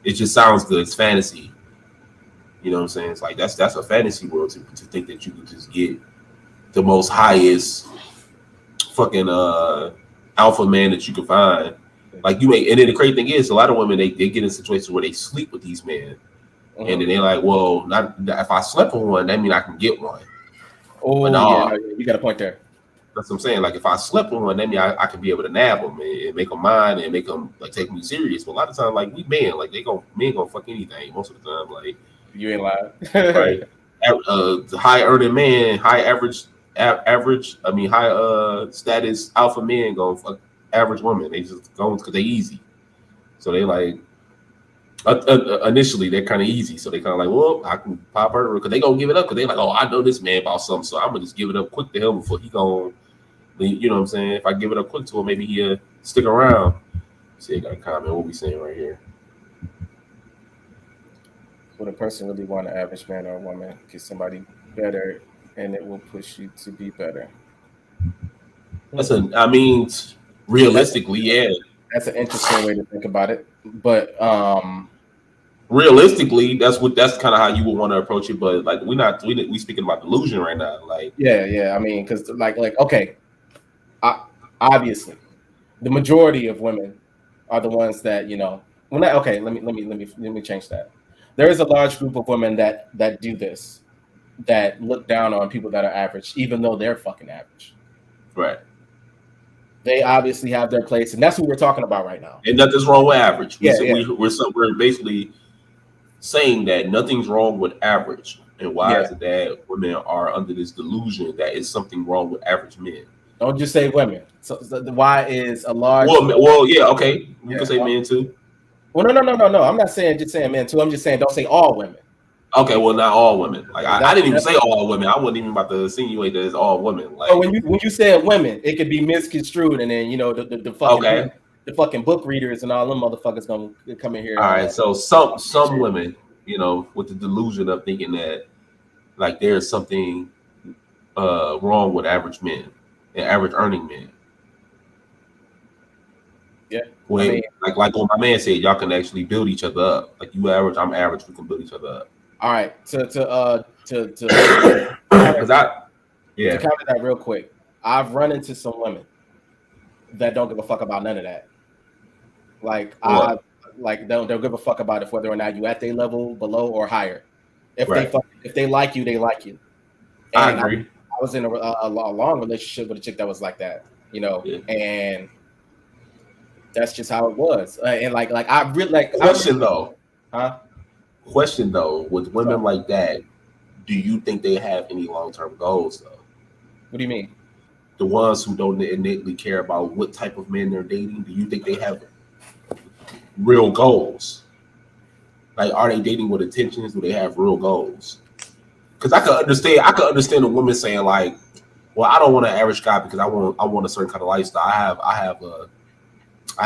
it just sounds good. It's fantasy. You know what I'm saying? It's like that's a fantasy world to think that you can just get the most highest fucking alpha man that you can find. Like and then the crazy thing is a lot of women they get in situations where they sleep with these men. And then they're like, well, not if I slept with one, that means I can get one. Oh, yeah, you got a point there. That's what I'm saying. Like, if I slept with one, that means I can be able to nab them and make them mine and make them like take me serious. But a lot of times, like we men, like men gonna fuck anything most of the time. Like, you ain't lying, right? The high earning man, high status alpha men gonna fuck average women. They just go because they easy. So they like. Initially they're kind of easy, so they kind of like, well, I can pop her because they gonna give it up because they like, oh, I know this man about something, so I'm gonna just give it up quick to him before he gonna, you know what I'm saying? If I give it up quick to him, maybe he'll stick around. See, I got a comment. What we saying right here? Would a person really want an average man or a woman? Get somebody better, and it will push you to be better. I mean, realistically, yeah. That's an interesting way to think about it. But realistically, that's kind of how you would want to approach it. But like, we speaking about delusion right now. Like, yeah. I mean, because like okay, obviously, the majority of women are the ones that okay, let me change that. There is a large group of women that do this, that look down on people that are average, even though they're fucking average. Right. They obviously have their place, and that's what we're talking about right now. And nothing's wrong with average. We're basically saying that nothing's wrong with average. And why is it that women are under this delusion that it's something wrong with average men? Don't just say women. So why is a large? Well, yeah, okay. You can say men too. Well, no. I'm not saying just saying men too. I'm just saying don't say all women. Okay, well, not all women. Like I didn't even say all women. I wasn't even about to insinuate that it's all women. Like, so when you said women, it could be misconstrued, and then the fucking the fucking book readers and all them motherfuckers gonna come in here. All right, so some women, with the delusion of thinking that like there's something wrong with average men and average earning men. Yeah. When, like what my man said, y'all can actually build each other up. Like you average, I'm average. We can build each other up. All right. To counter that real quick, I've run into some women that don't give a fuck about none of that. Like don't give a fuck about whether or not you at their level, below, or higher. If they like you, they like you. And I agree. I was in a long relationship with a chick that was like that, and that's just how it was. And like I really like. Question though, with women like that, do you think they have any long-term goals though? What do you mean? The ones who don't innately care about what type of men they're dating, do you think they have real goals? Like, are they dating with intentions? Do they have real goals? Because I could understand a woman saying like, well, I don't want an average guy because I want a certain kind of lifestyle. I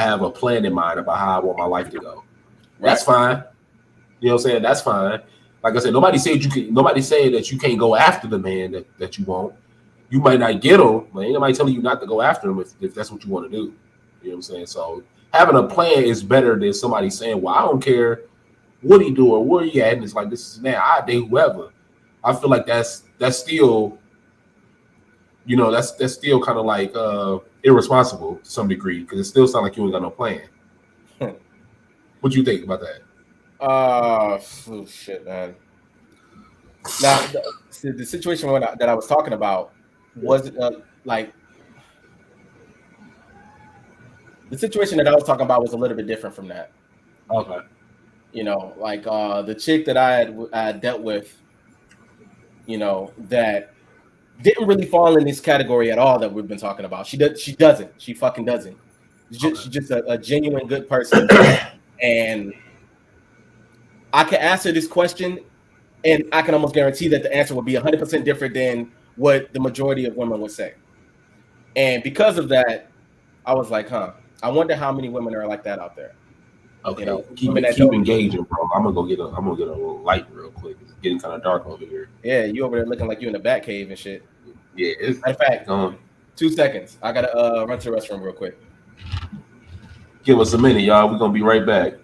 have a plan in mind about how I want my life to go. Right. That's fine. You know what I'm saying? That's fine. Like I said, nobody said that you can't go after the man that you want. You might not get him, but ain't nobody telling you not to go after him if that's what you want to do. You know what I'm saying? So having a plan is better than somebody saying, well, I don't care what he do or where he at, and it's like this is now. I date whoever. I feel like that's still, that's still kind of like irresponsible to some degree, because it still sounds like you ain't got no plan. What do you think about that? Shit, man. Now, the situation that I was talking about was like the situation that I was talking about was a little bit different from that. Okay. The chick that I had dealt with, that didn't really fall in this category at all that we've been talking about. She doesn't. She fucking doesn't. She's just a genuine good person, and I can answer this question, and I can almost guarantee that the answer will be 100% different than what the majority of women would say. And because of that, I was like, I wonder how many women are like that out there. Okay, keep engaging, bro. I'm gonna get a light real quick. It's getting kind of dark over here. Yeah, you over there looking like you in the bat cave and shit. Yeah. Matter of fact, 2 seconds. I gotta run to the restroom real quick. Give us a minute, y'all. We're gonna be right back.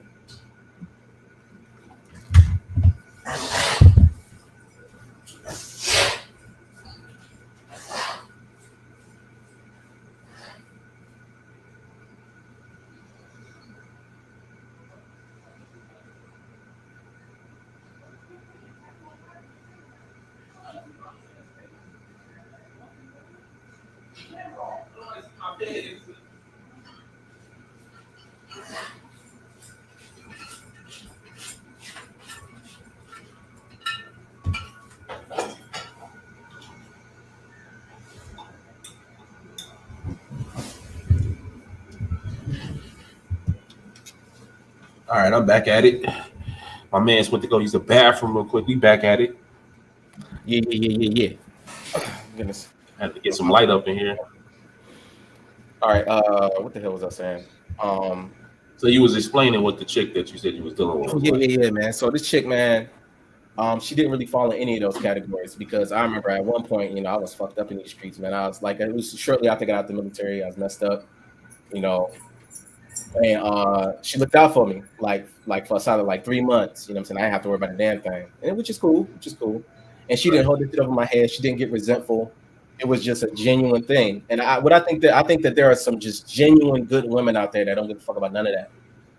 All right, I'm back at it. My man's went to go use the bathroom real quick. We back at it. Yeah. Goodness. I had to get some light up in here. All right. What the hell was I saying? So you was explaining what the chick that you said you was dealing with. Yeah, man. So this chick, man, she didn't really fall in any of those categories, because I remember at one point, I was fucked up in these streets, man. I was like, it was shortly after I got out the military. I was messed up, And she looked out for me like for a solid like 3 months. You know what I'm saying? I didn't have to worry about a damn thing, and which is cool. And she didn't hold it over my head. She didn't get resentful. It was just a genuine thing. And I think that there are some just genuine good women out there that don't give a fuck about none of that.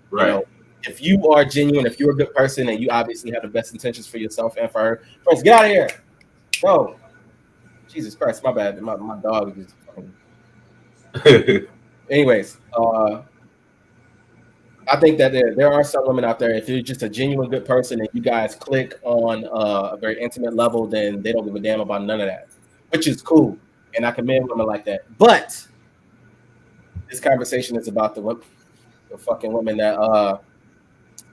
Right. You know, if you are genuine, if you're a good person, and you obviously have the best intentions for yourself and for her, friends, get out of here. No, Jesus Christ, my bad. My dog is fucking. Anyways, I think that there are some women out there. If you're just a genuine good person and you guys click on a very intimate level, then they don't give a damn about none of that, which is cool. And I commend women like that. But this conversation is about the fucking women that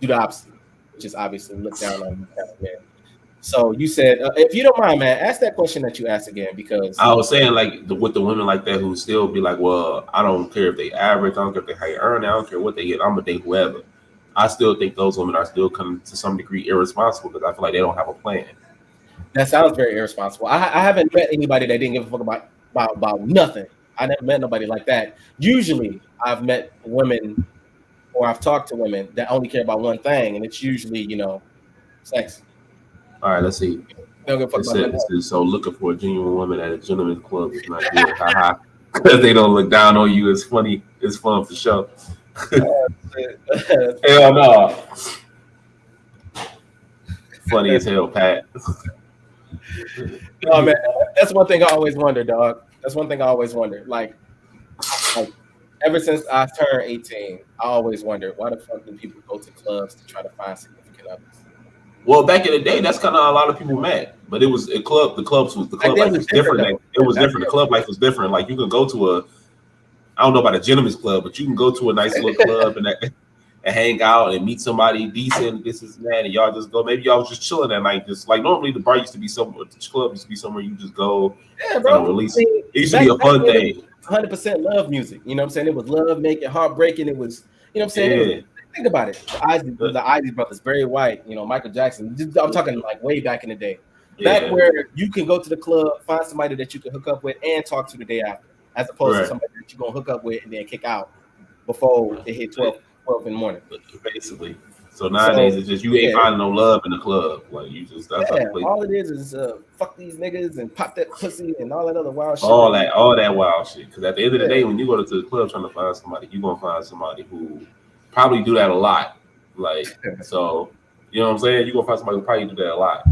do the opposite, which is obviously look down on men. So you said, if you don't mind, man, ask that question that you asked again, because I was saying like with the women like that who still be like, well, I don't care if they average, I don't care if they high earn, I don't care what they get, I'm gonna date whoever. I still think those women are still kind of to some degree irresponsible because I feel like they don't have a plan. That sounds very irresponsible. I haven't met anybody that didn't give a fuck about nothing. I never met nobody like that. Usually, I've met women or I've talked to women that only care about one thing, and it's usually, sex. All right, let's see. It says, so looking for a genuine woman at a gentleman's club is not good. Haha. Because they don't look down on you. It's funny. It's fun for sure. Hell no. Funny as hell, Pat. No, man. That's one thing I always wonder, dog. That's one thing I always wonder. Like ever since I turned 18, I always wondered, why the fuck do people go to clubs to try to find significant others? Well, back in the day, that's kind of a lot of people met, but it was a club. The club life was different. It was different. The club life was different. Like you can go to I don't know about a gentleman's club, but you can go to a nice little club and hang out and meet somebody decent. This is man, and y'all just go. Maybe y'all was just chilling that night. Just like normally the bar used to be somewhere. The club used to be somewhere you just go. Yeah, bro. Release. It used to be a fun thing. 100% love music. You know what I'm saying? It was love making, heartbreaking. It was, you know what I'm saying? Yeah. Think about it. The Isley Brothers, Barry White, Michael Jackson. I'm talking like way back in the day. Back where you can go to the club, find somebody that you can hook up with and talk to the day after, as opposed to somebody that you're going to hook up with and then kick out before it hit 12 in the morning. Basically. So nowadays it's just you ain't finding no love in the club. Like you just all it is fuck these niggas and pop that pussy and all that other wild shit. All that wild shit. Because at the end of the day, when you go to the club trying to find somebody, you're gonna find somebody who probably do that a lot. Like so, you know what I'm saying? You're gonna find somebody who probably do that a lot.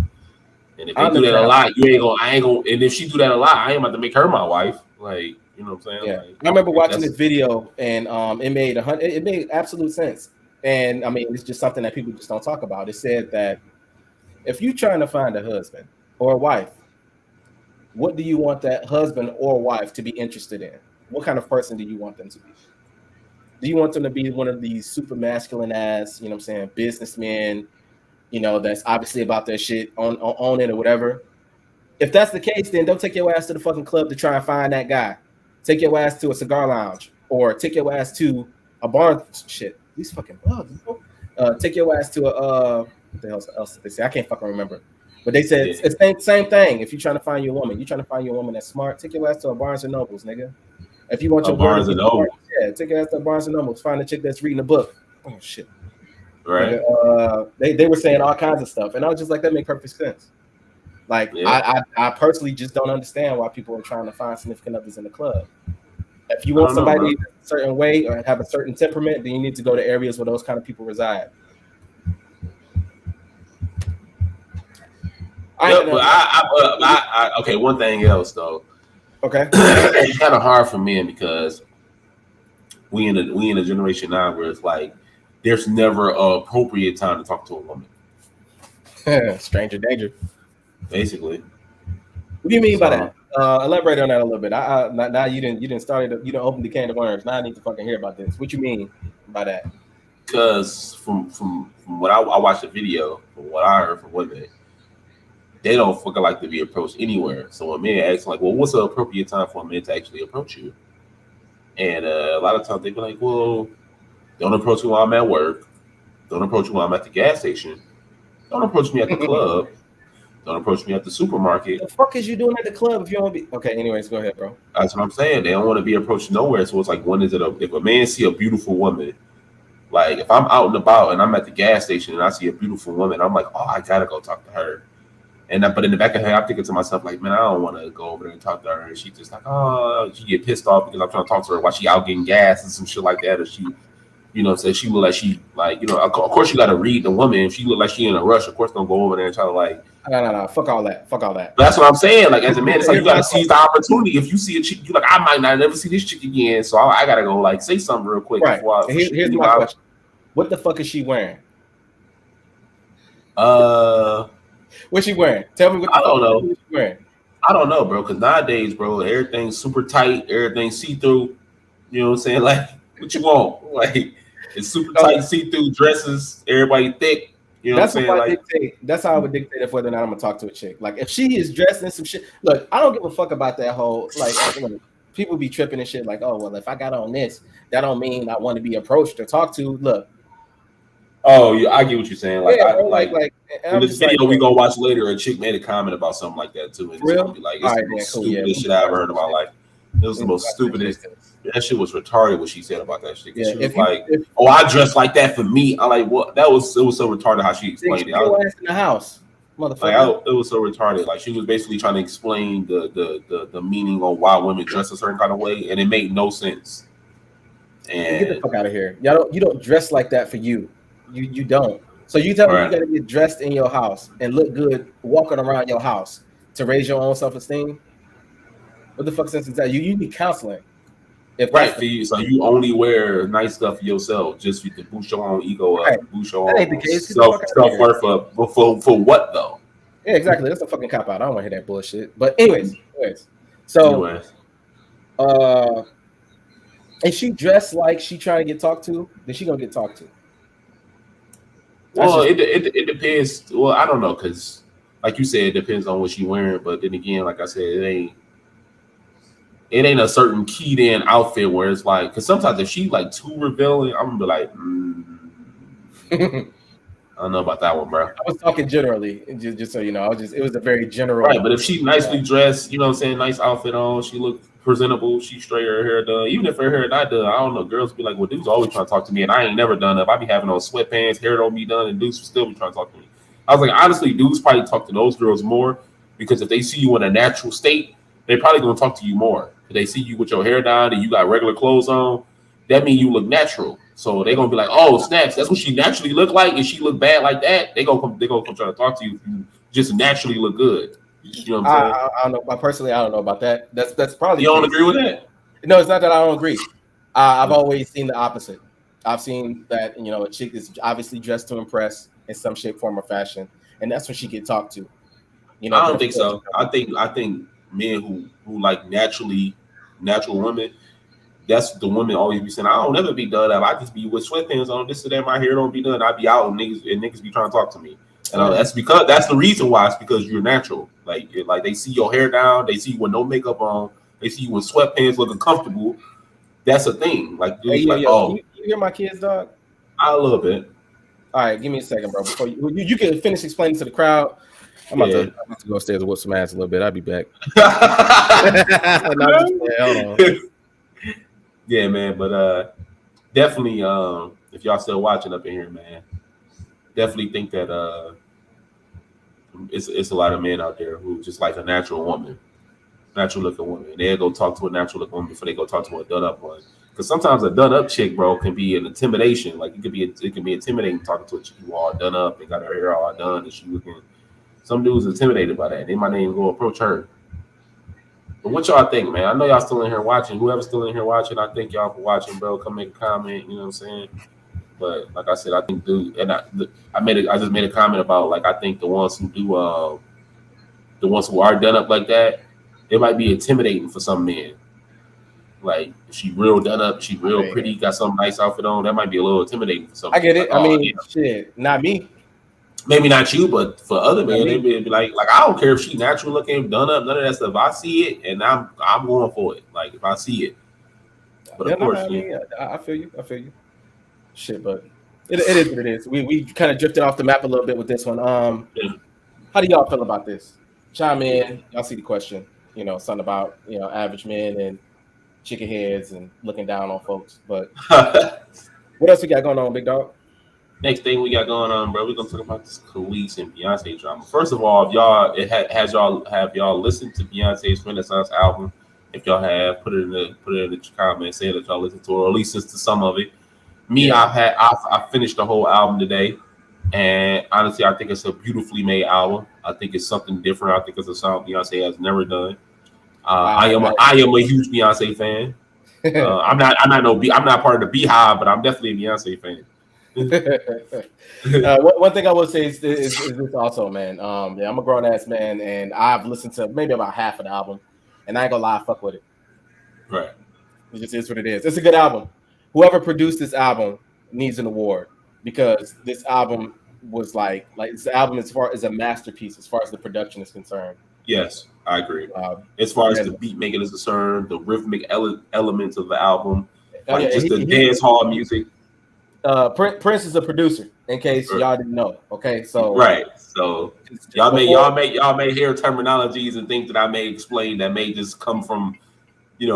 And if they do that a lot, I ain't gonna and if she do that a lot, I ain't about to make her my wife. Like, you know what I'm saying? Yeah. Like, I remember watching this video and it made absolute sense. And I mean, it's just something that people just don't talk about. It said that if you're trying to find a husband or a wife, what do you want that husband or wife to be interested in? What kind of person do you want them to be? Do you want them to be one of these super masculine ass, businessmen, that's obviously about their shit on it or whatever? If that's the case, then don't take your ass to the fucking club to try and find that guy. Take your ass to a cigar lounge or take your ass to a bar. Shit, these fucking bugs. Take your ass to a what the hell else did they say? I can't fucking remember. But they said it's the same thing. If you're trying to find your woman, that's smart. Take your ass to a Barnes and Nobles, nigga. If you want your Barnes and Nobles, take your ass to Barnes and Nobles. Find a chick that's reading a book. Oh shit. Right. They were saying all kinds of stuff, and I was just like, that makes perfect sense. Like I personally just don't understand why people are trying to find significant others in the club. If you want somebody a certain way or have a certain temperament, then you need to go to areas where those kind of people reside. Okay. One thing else though. Okay. It's kind of hard for men because we in a generation now where it's like there's never an appropriate time to talk to a woman. Stranger danger. Basically. What do you mean by that? Elaborate on that a little bit. Now you didn't start it. You didn't open the can of worms. Now I need to fucking hear about this. What you mean by that? Because from what I watched the video, from what I heard from women, they don't fucking like to be approached anywhere. So when men ask like, well, what's the appropriate time for a man to actually approach you? And a lot of times they be like, well, don't approach me while I'm at work. Don't approach me while I'm at the gas station. Don't approach me at the club. Don't approach me at the supermarket. The fuck is you doing at the club if you don't be okay? Anyways, go ahead, bro. That's what I'm saying. They don't want to be approached nowhere. So it's like, when is it? If a man see a beautiful woman Like if I'm out and about and I'm at the gas station and I see a beautiful woman, I'm like, oh, I gotta go talk to her. And but in the back of her head, I'm thinking to myself, like, man, I don't want to go over there and talk to her. And she just like, oh, she get pissed off because I'm trying to talk to her while she out getting gas and some shit like that. Or she, you know, say she look like she, like, you know, of course you got to read the woman. If she look like she in a rush, of course don't go over there and try to like. No, fuck all that. Fuck all that. That's what I'm saying. Like as a man, it's like you got to seize the opportunity. If you see a chick, you like, I might not never see this chick again, so I gotta go like say something real quick. Right. Before Here's my question: what the fuck is she wearing? What's she wearing? Tell me what the I don't know. She's wearing. I don't know, bro. Because nowadays, bro, everything's super tight. Everything's see through. You know what I'm saying? Like, what you want? Like, it's super tight, see through dresses. Everybody thick. You know what I'm saying? That's how I would dictate if whether or not I'm gonna talk to a chick. Like, if she is dressed in some shit. Look, I don't give a fuck about that whole like. People be tripping and shit. Like, oh well, if I got on this, that don't mean I want to be approached or talked to. Look. Oh, yeah, I get what you're saying. Like, yeah, like in this video we gonna watch later, a chick made a comment about something like that too, and it's gonna be like, it's the most stupidest shit I ever heard in my life. It was the most stupidest. That shit was retarded. What she said about that shit. Yeah, she was like, "Oh, I dress like that for me." I like what? It was so retarded how she explained it. I was in the house, motherfucker. It was so retarded. Like she was basically trying to explain the meaning on why women dress a certain kind of way, and it made no sense. And get the fuck out of here. You don't dress like that for you. You don't. So you tell me you got to get dressed in your house and look good walking around your house to raise your own self-esteem? What the fuck sense is that? You need counseling. So you only wear nice stuff for yourself, just to boost your own ego up, boost your own self-worth up. For what though? Yeah, exactly. That's a fucking cop out. I don't want to hear that bullshit. But anyways. So if she dressed like she trying to get talked to, then she gonna get talked to. Well, it depends. Well, I don't know, because like you said, it depends on what she wearing. But then again, like I said, it ain't a certain keyed in outfit where it's like, because sometimes if she like too revealing, I'm gonna be like, I don't know about that one, bro. I was talking generally, just so you know. It was a very general. Right, but if she nicely dressed, you know what I'm saying, nice outfit on, she look presentable, she straight her hair done. Even if her hair not done, I don't know. Girls be like, well, dudes always trying to talk to me, and I ain't never done up. I be having on sweatpants, hair don't be done, and dudes still be trying to talk to me. I was like, honestly, dudes probably talk to those girls more because if they see you in a natural state, they probably gonna talk to you more. If they see you with your hair down and you got regular clothes on, that means you look natural. So they're gonna be like, oh, snaps, that's what she naturally look like. If she look bad like that, they gonna come try to talk to you if you just naturally look good. You know what I'm saying? I don't know. Personally, I don't know about that. That's probably. You don't agree with that? No, it's not that I don't agree. I've always seen the opposite. I've seen that a chick is obviously dressed to impress in some shape, form, or fashion, and that's when she get talked to. I don't think so. I think men who like natural women. That's the women always be saying, I don't ever be done up. I just be with sweatpants on, this or that. My hair don't be done. I be out and niggas be trying to talk to me. And that's the reason why. It's because you're natural. Like they see your hair down. They see you with no makeup on. They see you with sweatpants looking comfortable. That's a thing. Like, dude, you hear my kids, dog? A little bit. All right, give me a second, bro. Before you can finish explaining to the crowd. I'm about to go upstairs and whoop some ass a little bit. I'll be back. Hold on. Yeah, man, but definitely, if y'all still watching up in here, man, definitely think that it's a lot of men out there who just like a natural looking woman. They'll go talk to a natural looking woman before they go talk to a done up one. Because sometimes a done up chick, bro, can be an intimidation. Like it can be intimidating talking to a chick who all done up and got her hair all done, and she looking. Some dudes intimidated by that. They might not even go approach her. But what y'all think, man? I know y'all still in here watching. Whoever's still in here watching, I thank y'all for watching, bro. Come make a comment. You know what I'm saying? But like I said, I think I just made a comment about like I think the ones who do the ones who are done up like that, it might be intimidating for some men. Like she real done up, she real pretty, got some nice outfit on. That might be a little intimidating for some. I get it. Like, shit, not me. Maybe not you, but for other men, they'd be like I don't care if she natural looking, done up, none of that stuff. If I see it, and I'm going for it. Like if I see it. But of course, I feel you. Shit, but it is what it is. We kind of drifted off the map a little bit with this one. How do y'all feel about this? Chime in. Y'all see the question. Something about average men and chicken heads and looking down on folks. But What else we got going on, big dog? Next thing we got going on, bro, we're gonna talk about this Khalees and Beyonce drama. First of all, if y'all have y'all listened to Beyonce's Renaissance album? If y'all have, put it in the comments, say that y'all listened to it, or at least listen to some of it. Me, yeah. I finished the whole album today, and honestly, I think it's a beautifully made album. I think it's something different. I think it's a sound Beyonce has never done. I am a huge Beyonce fan. I'm not part of the Beehive, but I'm definitely a Beyonce fan. One thing I would say is this also, man. Yeah, I'm a grown ass man, and I've listened to maybe about half of the album, and I ain't gonna lie, I fuck with it. Right. It just is what it is. It's a good album. Whoever produced this album needs an award because this album was like this album as far as a masterpiece as far as the production is concerned. Yes, I agree. As far as the beat making is concerned, the rhythmic elements of the album, the dance hall music. Prince is a producer, in case y'all didn't know. Okay, so right, so y'all may hear terminologies and things that I may explain that may just come from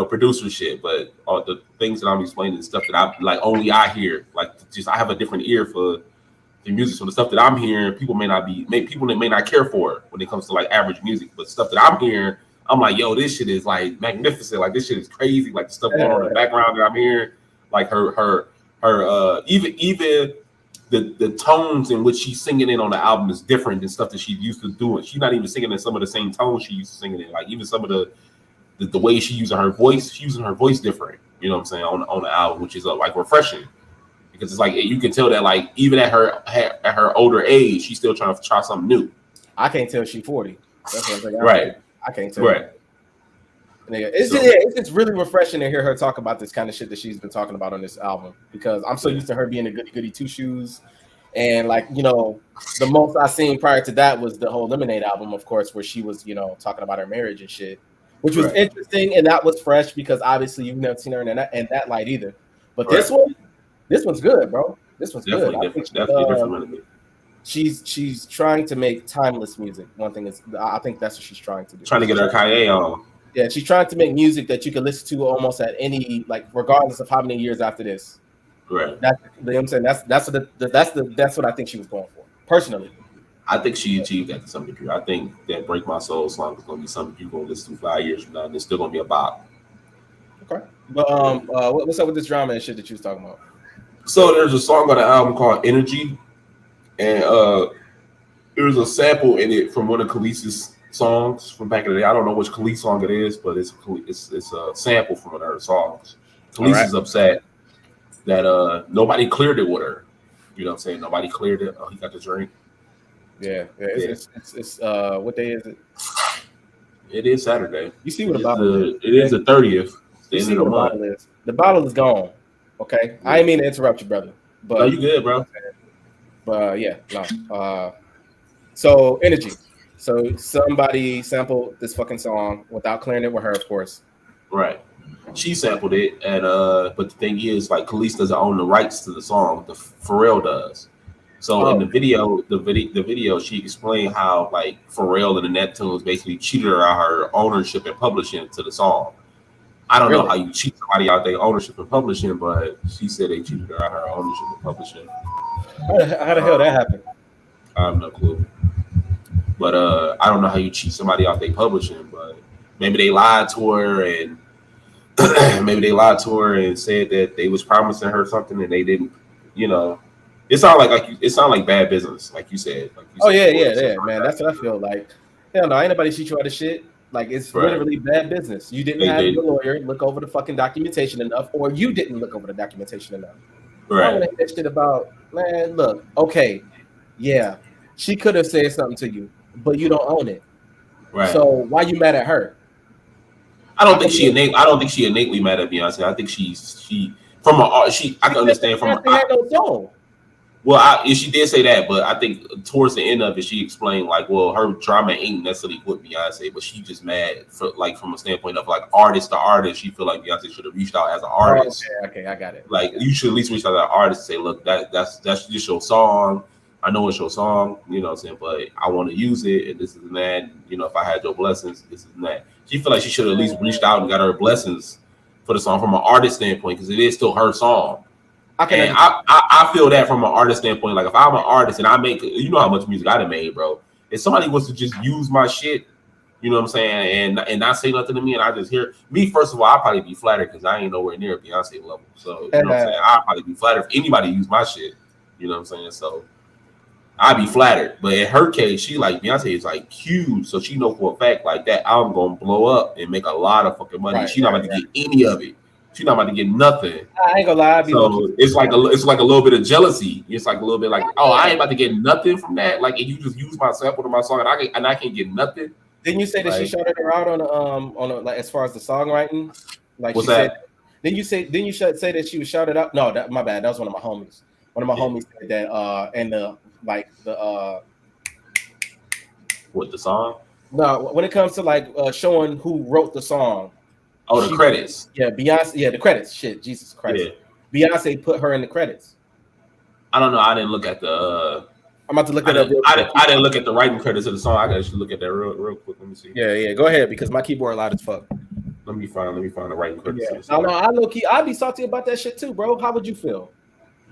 producer shit, but all the things that I'm explaining is stuff that I like only I hear. Like just I have a different ear for the music, so the stuff that I'm hearing, people may not care for when it comes to like average music, but stuff that I'm hearing, I'm like, yo, this shit is like magnificent, like this shit is crazy, like the stuff going on in the background that I'm hearing, like her even the tones in which she's singing in on the album is different than stuff that she's used to doing. She's not even singing in some of the same tones she used to singing in. Like even some of the way she's using her voice, she's using her voice different. You know what I'm saying on the album, which is like refreshing because it's like you can tell that like even at her older age, she's still trying to try something new. I can't tell she's 40. That's what I'm saying. Right. I can't tell. Right. It's just really refreshing to hear her talk about this kind of shit that she's been talking about on this album because I'm so used to her being a goody two shoes, and like the most I seen prior to that was the whole Lemonade album, of course, where she was talking about her marriage and shit, which was interesting and that was fresh because obviously you've never seen her in that light either. But this one's good, bro. This one's definitely good. Definitely different. She's trying to make timeless music. One thing is, I think that's what she's trying to do. Trying to get her Kanye on. Yeah, she's trying to make music that you can listen to almost at any, like, regardless of how many years after this. Right. That's what I'm saying. That's what I think she was going for. Personally, I think she achieved that to some degree. I think that "Break My Soul" song is going to be something you're going to listen to 5 years from now, and it's still going to be a bop. Okay. But what's up with this drama and shit that you was talking about? So there's a song on the album called "Energy," and there's a sample in it from one of Khalees's songs from back in the day. I don't know which Khalees song it is, but it's a sample from one of her songs. Khalees is upset that nobody cleared it with her. You know what I'm saying? Nobody cleared it. Oh, he got the drink. Yeah. It's what day is it? It is Saturday. You see what the bottle is? It is the 30th. You see what the bottle is? The bottle is gone. Okay, yeah. I didn't mean to interrupt you, brother. But no, you good, bro. But yeah, no. So Energy. So somebody sampled this fucking song without clearing it with her, of course. Right. She sampled it, and but the thing is, like, Khalees doesn't own the rights to the song. The Pharrell does. So in the video, she explained how like Pharrell and the Neptunes basically cheated her out her ownership and publishing to the song. I don't know how you cheat somebody out their ownership and publishing, but she said they cheated her out her ownership and publishing. How the hell that happened? I have no clue. But I don't know how you cheat somebody out their publishing, but maybe they lied to her and said that they was promising her something and they didn't. It sounded like bad business, like you said. Yeah, man. That's what I feel like. Hell no, ain't nobody cheat you out of shit. Like it's literally bad business. You didn't have your lawyer look over the fucking documentation enough, or you didn't look over the documentation enough. Right. I want to that shit about, man. Look, okay, yeah, she could have said something to you, but you don't own it. Right. So why you mad at her? I don't think she innately mad at Beyonce. I think she I can understand from had no soul. Well, she did say that, but I think towards the end of it, she explained like, well, her drama ain't necessarily with Beyonce, but she just mad for like from a standpoint of like artist to artist. She feel like Beyonce should have reached out as an artist. Okay, I got it. Like you should at least reach out to an artist and say, look, that's just your song. I know it's your song, you know what I'm saying, but I want to use it, and this is and that. If I had your blessings, this is and that. She feel like she should have at least reached out and got her blessings for the song from an artist standpoint because it is still her song. I feel that from an artist standpoint. Like if I'm an artist and I make, you know how much music I done made, bro. If somebody wants to just use my shit, you know what I'm saying, and not say nothing to me, and I just hear me, first of all, I'll probably be flattered because I ain't nowhere near Beyonce level. So you know what I'm saying, I'll probably be flattered if anybody use my shit. You know what I'm saying? So I'd be flattered. But in her case, she like Beyonce is like huge, so she know for a fact like that album gonna blow up and make a lot of fucking money. She's not about to get any of it. She's not about to get nothing. I ain't gonna lie. So it's like a little bit of jealousy. It's like a little bit like, oh, I ain't about to get nothing from that. Like, if you just use my sample to my song and I can't get nothing. Didn't you say that she shouted her out on like as far as the songwriting? Like what's she that? Said, didn't you say that she was shouted out? No, my bad. That was one of my homies. One of my homies said that and the what, the song? No, when it comes to like showing who wrote the song. Oh, the credits. Yeah, Beyonce. Yeah, the credits. Shit, Jesus Christ. Yeah. Beyonce put her in the credits. I don't know. I didn't look at the. I'm about to look at it. I didn't look at the writing credits of the song. I gotta just look at that real quick. Let me see. Yeah. Go ahead because my keyboard loud as fuck. Let me find the writing credits. Yeah. No, I low key. I'd be salty about that shit too, bro. How would you feel?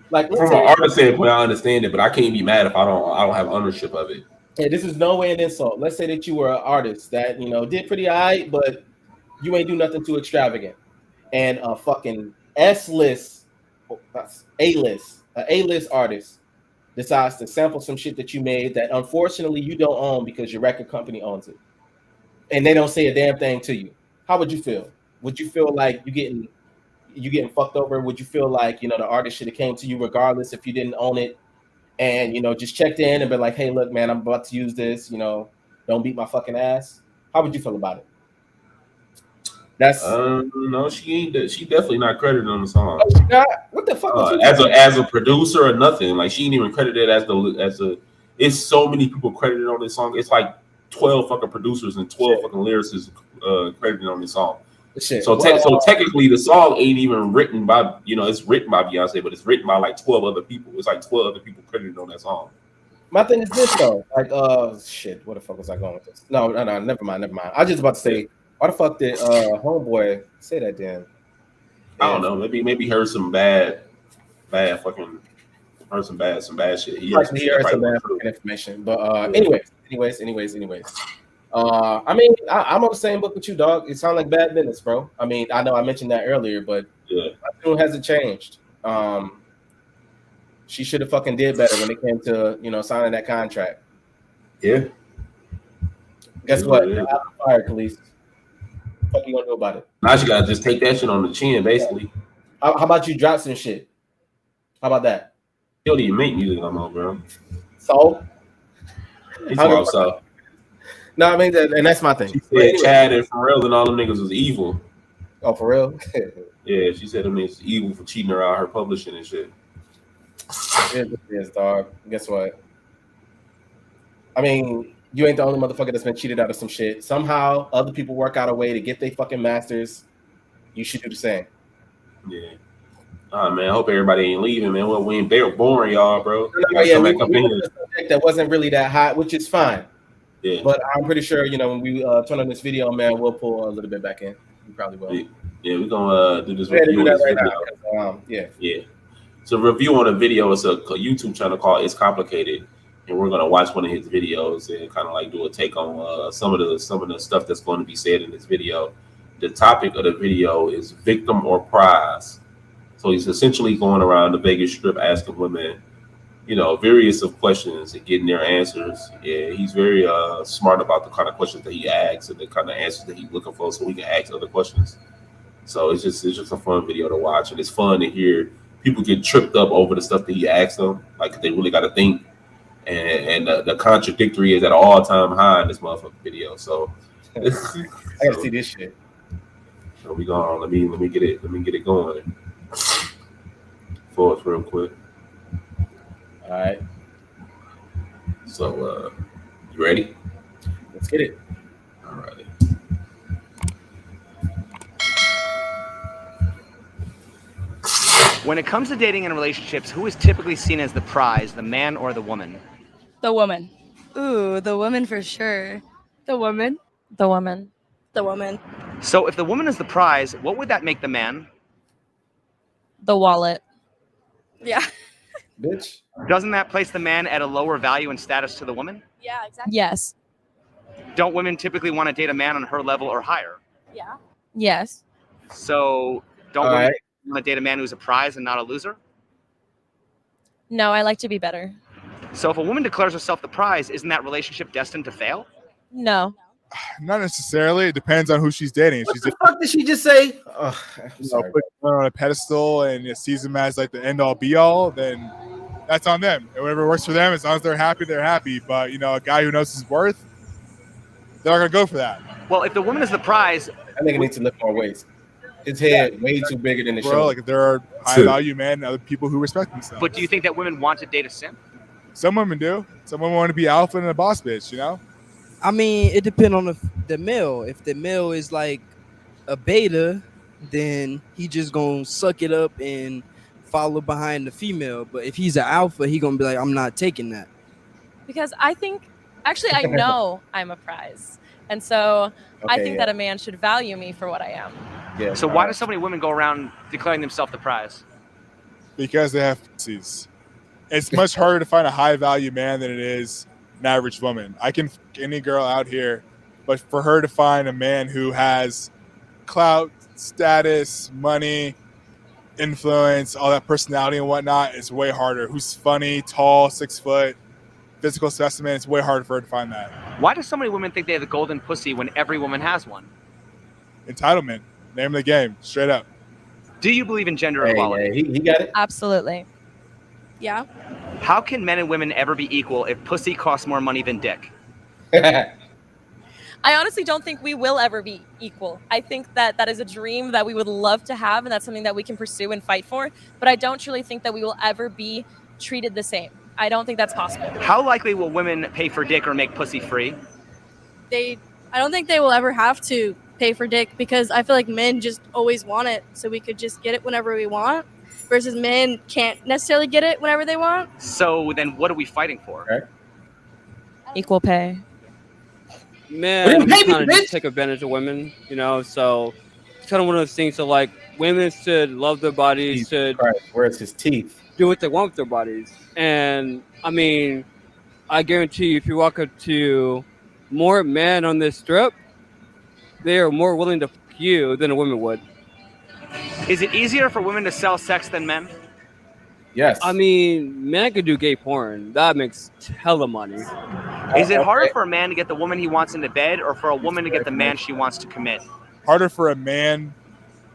Like from an artist standpoint, I understand it, but I can't be mad if I don't have ownership of it. Hey, this is no way an insult. Let's say that you were an artist that did pretty alright, but you ain't do nothing too extravagant, and a fucking A-list artist decides to sample some shit that you made that unfortunately you don't own because your record company owns it, and they don't say a damn thing to you. How would you feel? Would you feel like you getting fucked over? Would you feel like the artist should have came to you regardless if you didn't own it, and just checked in and been like, hey, look, man, I'm about to use this. Don't beat my fucking ass. How would you feel about it? That's no, she ain't. She definitely not credited on the song. Oh, she not? What the fuck? As a producer or nothing. Like she ain't even credited as a. It's so many people credited on this song. It's like 12 fucking producers and 12 fucking lyricists credited on this song. Shit. So technically, the song ain't even written by it's written by Beyonce, but it's written by like 12 other people. It's like 12 other people credited on that song. My thing is this though, like shit. What the fuck was I going with this? No, never mind. I was just about to say. Why the fuck did homeboy say that then? I don't know. Maybe heard some bad fucking heard some bad shit. He heard some bad information. But anyways. I mean, I'm on the same book with you, dog. It sounds like bad business, bro. I mean, I know I mentioned that earlier, but my tune hasn't changed. She should have fucking did better when it came to signing that contract. Yeah. Guess what? I'm fired, police. What you gonna do about it? Now you gotta just take that shit on the chin, basically. How about you drop some shit? How about that? You don't even make music no more, bro. So? So. No, I mean, and that's my thing. She said Chad and Pharrell and all them niggas was evil. Oh, for real? Yeah, she said them niggas evil for cheating her out her publishing and shit. Yes, dog. Guess what? I mean, you ain't the only motherfucker that's been cheated out of some shit. Somehow, other people work out a way to get their fucking masters. You should do the same. Yeah. Man, I hope everybody ain't leaving, man. Well, we ain't boring, y'all, bro. That wasn't really that hot, which is fine. Yeah. But I'm pretty sure, when we turn on this video, man, we'll pull a little bit back in. We probably will. Yeah, we're gonna do this review. Yeah. So review on a video. It's a YouTube channel called It's Complicated. And we're gonna watch one of his videos and kind of like do a take on some of the stuff that's going to be said in this video. The topic of the video is victim or prize. So he's essentially going around the Vegas Strip asking women, various of questions and getting their answers. Yeah, he's very smart about the kind of questions that he asks and the kind of answers that he's looking for, so we can ask other questions. So it's just a fun video to watch, and it's fun to hear people get tripped up over the stuff that he asks them, like they really got to think. And the contradictory is at an all-time high in this motherfucking video. So I gotta see this shit. So we going. Let me get it going for us real quick. All right. So you ready? Let's get it. All righty. When it comes to dating and relationships, who is typically seen as the prize, the man or the woman? The woman. Ooh, the woman for sure. The woman. The woman. The woman. So if the woman is the prize, what would that make the man? The wallet. Yeah. Bitch. Doesn't that place the man at a lower value and status to the woman? Yeah, exactly. Yes. Don't women typically want to date a man on her level or higher? Yeah. Yes. So don't All women right. want to date a man who's a prize and not a loser? No, I like to be better. So if a woman declares herself the prize, isn't that relationship destined to fail? No. Not necessarily. It depends on who she's dating. If What she's the fuck did she just say? Oh, I'm sorry. put her on a pedestal and sees them as like the end all be all, then that's on them. And whatever works for them, as long as they're happy, they're happy. But a guy who knows his worth, they're not gonna go for that. Well, if the woman is the prize, I think it needs to lift more weights. His head way too bigger than the Bro, shoulder. like there are high value men and other people who respect themselves. but do you think that women want to date a simp? Some women do. Some women want to be alpha and a boss bitch, I mean, it depends on the male. If the male is like a beta, then he just gonna suck it up and follow behind the female. But if he's an alpha, he gonna be like, I'm not taking that. Because I know I'm a prize. And so I think that a man should value me for what I am. Yeah. So why do so many women go around declaring themselves the prize? because they have pussies. It's much harder to find a high value man than it is an average woman. I can fuck any girl out here, but for her to find a man who has clout, status, money, influence, all that personality and whatnot, is way harder. Who's funny, tall, 6 foot, physical specimen, it's way harder for her to find that. Why do so many women think they have the golden pussy when every woman has one? Entitlement. Name of the game. Straight up. Do you believe in gender equality? He got it. Absolutely. Yeah. How can men and women ever be equal if pussy costs more money than dick? I honestly don't think we will ever be equal. I think that that is a dream that we would love to have, and that's something that we can pursue and fight for. But I don't truly think that we will ever be treated the same. I don't think that's possible. How likely will women pay for dick or make pussy free? I don't think they will ever have to pay for dick, because I feel like men just always want it, so we could just get it whenever we want, versus men can't necessarily get it whenever they want. So then what are we fighting for? Okay. Equal pay. Man, we kind of just take advantage of women, you know, so it's kind of one of those things. So, like, women should love their bodies, should where's his teeth? Do what they want with their bodies. And, I mean, I guarantee you, if you walk up to more men on this strip, they are more willing to fuck you than a woman would. Is it easier for women to sell sex than men? Yes. I mean, men could do gay porn. That makes hella money. Is it harder for a man to get the woman he wants into bed, or for a woman to get the man she wants to commit? Harder for a man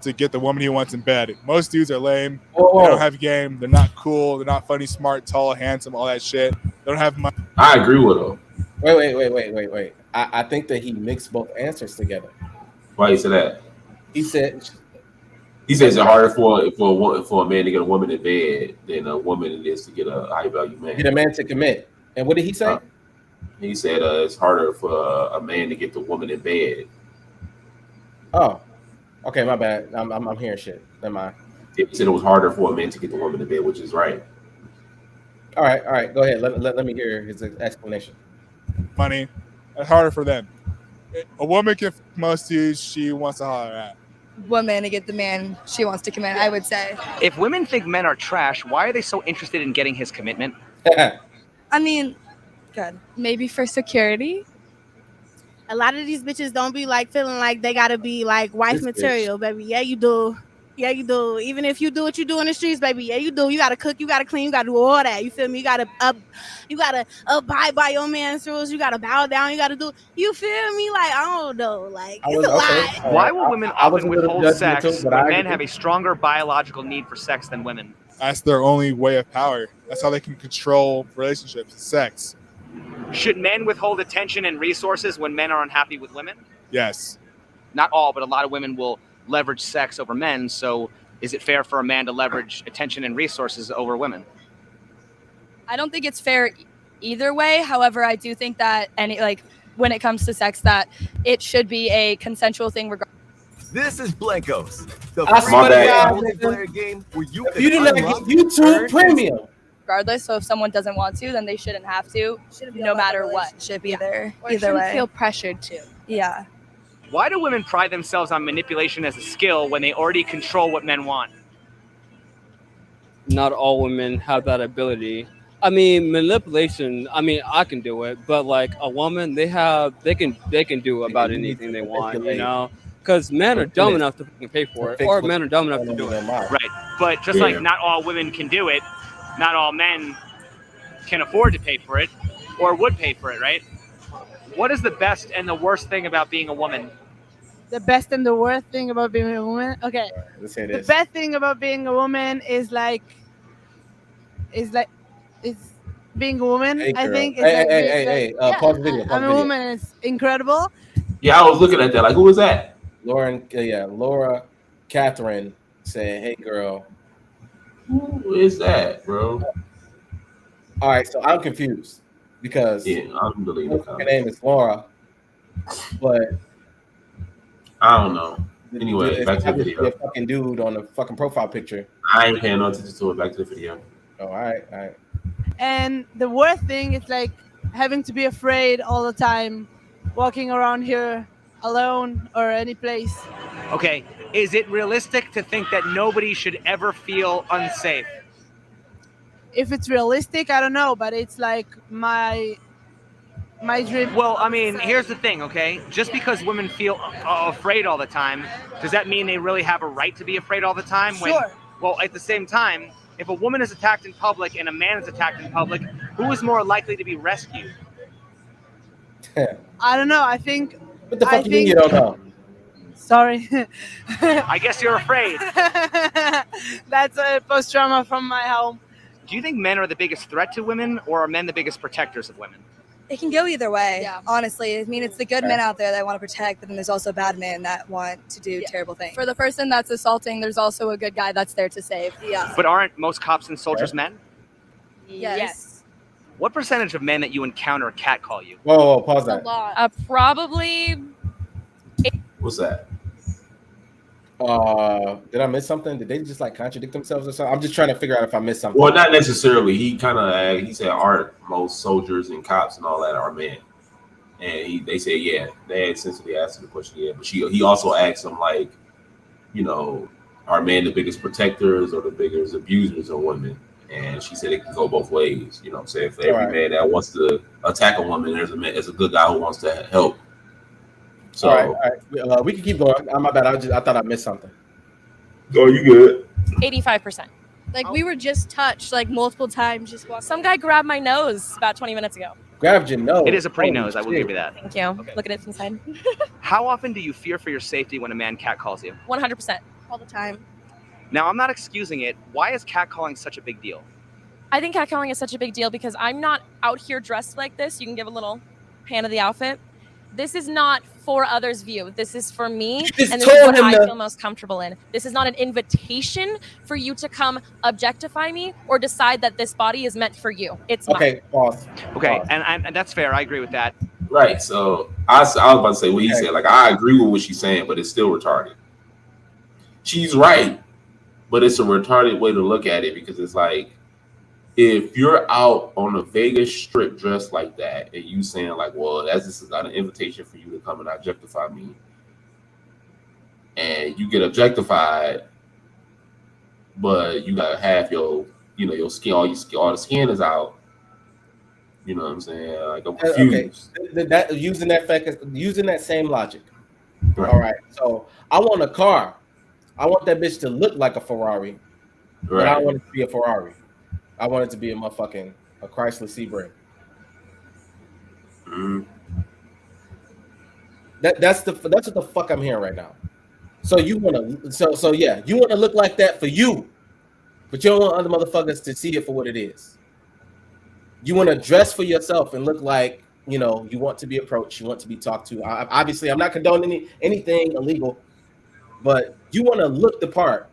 to get the woman he wants in bed. Most dudes are lame. Whoa. They don't have game. They're not cool. They're not funny, smart, tall, handsome, all that shit. They don't have money. I agree with him. Wait. I think that he mixed both answers together. Why you say that? He said He says it's harder for a man to get a woman in bed than a woman it is to get a high value man. get a man to commit. And what did he say? He said it's harder for a man to get the woman in bed. Oh, okay, my bad. I'm hearing shit. Never mind. He said it was harder for a man to get the woman in bed, which is right. All right. Go ahead. Let me hear his explanation. Money. It's harder for them. A woman can fuck most dudes she wants to holler at. Woman to get the man she wants to commit, I would say. If women think men are trash, why are they so interested in getting his commitment? I mean, good. Maybe for security. A lot of these bitches don't be like feeling like they gotta be like wife This material, baby. Yeah, you do. Yeah, you do. Even if you do what you do in the streets, baby. Yeah, you do. You gotta cook. You gotta clean. You gotta do all that. You feel me? You gotta abide by your man's rules. You gotta bow down. You gotta do. You feel me? Like, I don't know. Like, it's a lot. Why will women often withhold sex but when I men agree. have a stronger biological need for sex than women? That's their only way of power. That's how they can control relationships, sex. Should men withhold attention and resources when men are unhappy with women? Yes. Not all, but a lot of women will leverage sex over men. So is it fair for a man to leverage attention and resources over women? I don't think it's fair either way. However, I do think that when it comes to sex, that it should be a consensual thing regardless. This is Blankos, the I free swear to God, multiplayer game where you You did not get YouTube Premium. So if someone doesn't want to, then they shouldn't have to, no matter what. Should be there. Or Either shouldn't way. feel pressured to. Yeah. Why do women pride themselves on manipulation as a skill when they already control what men want? not all women have that ability. I mean, manipulation. I mean, I can do it, but like a woman, they can do about anything they want, you know. Because men are dumb enough to fucking pay for it, or men are dumb enough to do it. Right, but just like not all women can do it, not all men can afford to pay for it, or would pay for it, right? What is the best and the worst thing about being a woman? The best and the worst thing about being a woman. Okay. Let's say The this. best thing about being a woman is being a woman. Hey, I girl. think. Hey, pause the video. I'm a woman. And it's incredible. Yeah, I was looking at that. Like, who is that? Laura Catherine said, "Hey, girl." Who is that, bro? All right, so I'm confused because I'm believing her name is Laura, but I don't know. Anyway, back to the video. The fucking dude on the fucking profile picture. I ain't paying no attention to it. Back to the video. Oh, all right. And the worst thing is like having to be afraid all the time, walking around here alone or any place. Okay, is it realistic to think that nobody should ever feel unsafe? If it's realistic, I don't know, but it's like my dream. Well, I mean, here's the thing, okay? Just because women feel afraid all the time, does that mean they really have a right to be afraid all the time? Sure. Well, at the same time, if a woman is attacked in public and a man is attacked in public, who is more likely to be rescued? I don't know. I think. What the fuck you mean you don't know? Sorry. I guess you're afraid. That's a post-trauma from my home. Do you think men are the biggest threat to women, or are men the biggest protectors of women? It can go either way, honestly. I mean, it's the good men out there that want to protect, but then there's also bad men that want to do terrible things. For the person that's assaulting, there's also a good guy that's there to save. Yeah. But aren't most cops and soldiers men? Yes. What percentage of men that you encounter catcall you? Whoa, pause that. Probably. What's that? Did I miss something? Did they just like contradict themselves or something? I'm just trying to figure out if I missed something. Well, not necessarily. He kind of he said, "Aren't most soldiers and cops and all that are men?" And they said, "Yeah." They had essentially asked him the question, "Yeah," but he also asked him like, you know, are men the biggest protectors or the biggest abusers of women? And she said it can go both ways. You know what I'm saying? For every man that wants to attack a woman, there's a good guy who wants to help. So all right. We can keep going. My bad. I thought I missed something. Oh, you good? 85%. Like we were just touched like multiple times. Just walking. Some guy grabbed my nose about 20 minutes ago. Grabbed your nose. It is a pretty nose. I will give you that. Thank you. Look at it from the side. How often do you fear for your safety when a man catcalls you? 100%. All the time. Now, I'm not excusing it. Why is catcalling such a big deal? I think catcalling is such a big deal because I'm not out here dressed like this. You can give a little pan of the outfit. This is not for others' view. This is for me, and this is what I feel most comfortable in. This is not an invitation for you to come objectify me or decide that this body is meant for you. It's okay. Mine. Pause. Okay, and that's fair. I agree with that. Right. So I was about to say what he said. Like I agree with what she's saying, but it's still retarded. She's right, but it's a retarded way to look at it because it's like, if you're out on a Vegas strip dressed like that and you saying like, well, this is not an invitation for you to come and objectify me, and you get objectified, but you got half your skin, all the skin is out. You know what I'm saying? Like I'm confused. Okay. Using that same logic. Right. All right. So I want a car. I want that bitch to look like a Ferrari, but I want it to be a Ferrari. I want it to be a Chrysler Sebring. That's what the fuck I'm hearing right now. So you want to you want to look like that for you, but you don't want other motherfuckers to see it for what it is. You want to dress for yourself and look like you want to be approached, you want to be talked to. Obviously, I'm not condoning anything illegal, but you want to look the part,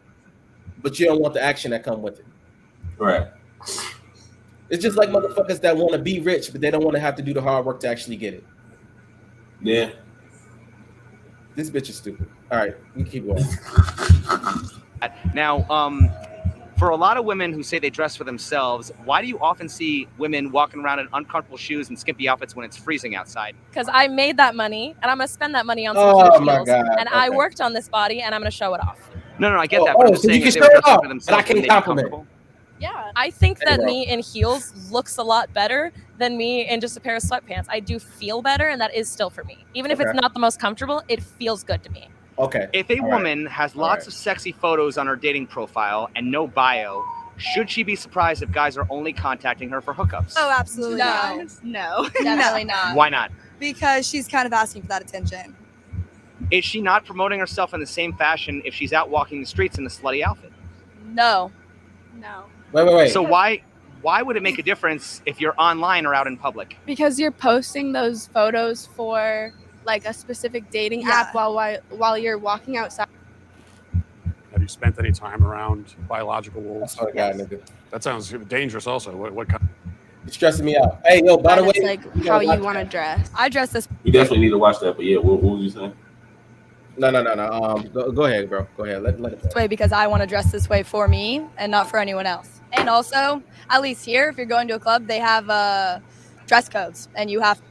but you don't want the action that come with it. Right. It's just like motherfuckers that want to be rich, but they don't want to have to do the hard work to actually get it. Yeah. This bitch is stupid. All right, we keep going. Now, for a lot of women who say they dress for themselves, why do you often see women walking around in uncomfortable shoes and skimpy outfits when it's freezing outside? Because I made that money, and I'm going to spend that money on some cute heels. And I worked on this body, and I'm going to show it off. No, I get that. But I'm just saying you can if they show were it dressing off, for themselves, and I can't wouldn't they be compliment. comfortable? Yeah. I think that bro. me in heels looks a lot better than me in just a pair of sweatpants. I do feel better, and that is still for me. Even if it's Okay. not the most comfortable, it feels good to me. Okay. If a All woman has lots of sexy photos on her dating profile and no bio, should she be surprised if guys are only contacting her for hookups? Oh, absolutely No. no. No. Definitely not. Why not? Because she's kind of asking for that attention. Is she not promoting herself in the same fashion if she's out walking the streets in a slutty outfit? No. No. Wait. So why would it make a difference if you're online or out in public? Because you're posting those photos for like a specific dating app while you're walking outside. Have you spent any time around biological wolves? Oh, God, nigga. That sounds dangerous. Also, what kind? It's stressing me out. Hey, yo, by the way, It's like how you want to dress. I dress this. You definitely need to watch that. But yeah, what was you saying? No. Go ahead, bro. Go ahead. Let it This way because I want to dress this way for me and not for anyone else. And also, at least here, if you're going to a club, they have dress codes, and you have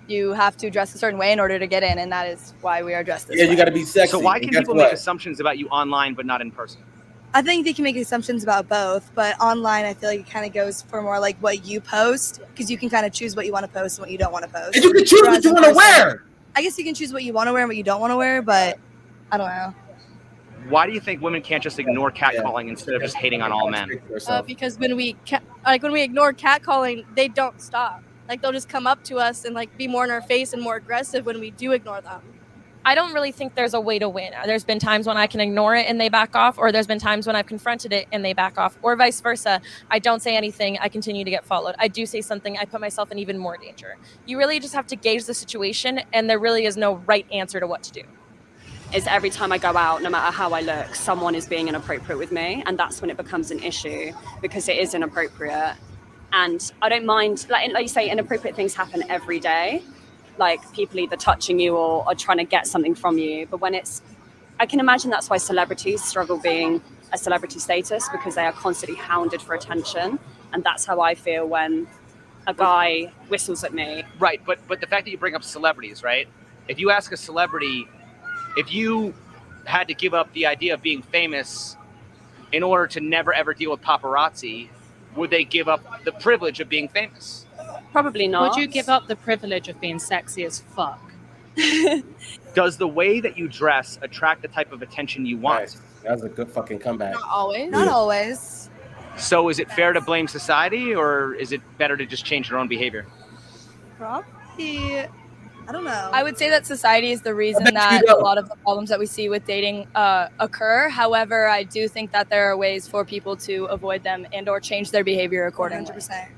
to dress a certain way in order to get in, and that is why we are dressed this way. Yeah, you got to be sexy. So why And can guess people what? make assumptions about you online but not in person? I think they can make assumptions about both, but online, I feel like it kind of goes for more like what you post, because you can kind of choose what you want to post and what you don't want to post. And you can choose what you want to wear. I guess you can choose what you want to wear and what you don't want to wear, but I don't know. Why do you think women can't just ignore catcalling instead of just hating on all men? Because when we ignore catcalling, they don't stop. Like they'll just come up to us and like be more in our face and more aggressive when we do ignore them. I don't really think there's a way to win. There's been times when I can ignore it and they back off, or there's been times when I've confronted it and they back off, or vice versa. I don't say anything, I continue to get followed. I do say something, I put myself in even more danger. You really just have to gauge the situation, and there really is no right answer to what to do. Is every time I go out, no matter how I look, someone is being inappropriate with me, and that's when it becomes an issue, because it is inappropriate. And I don't mind, like you say, inappropriate things happen every day, like people either touching you or trying to get something from you. But when I can imagine that's why celebrities struggle being a celebrity status, because they are constantly hounded for attention. And that's how I feel when a guy whistles at me. Right, but the fact that you bring up celebrities, right? If you ask a celebrity, if you had to give up the idea of being famous in order to never ever deal with paparazzi, would they give up the privilege of being famous? Probably not. Would you give up the privilege of being sexy as fuck? Does the way that you dress attract the type of attention you want? Nice. That was a good fucking comeback. Not always. Not always. So is it fair to blame society, or is it better to just change your own behavior? Probably. I don't know. I would say that society is the reason that a lot of the problems that we see with dating occur. However, I do think that there are ways for people to avoid them and or change their behavior accordingly. 100%.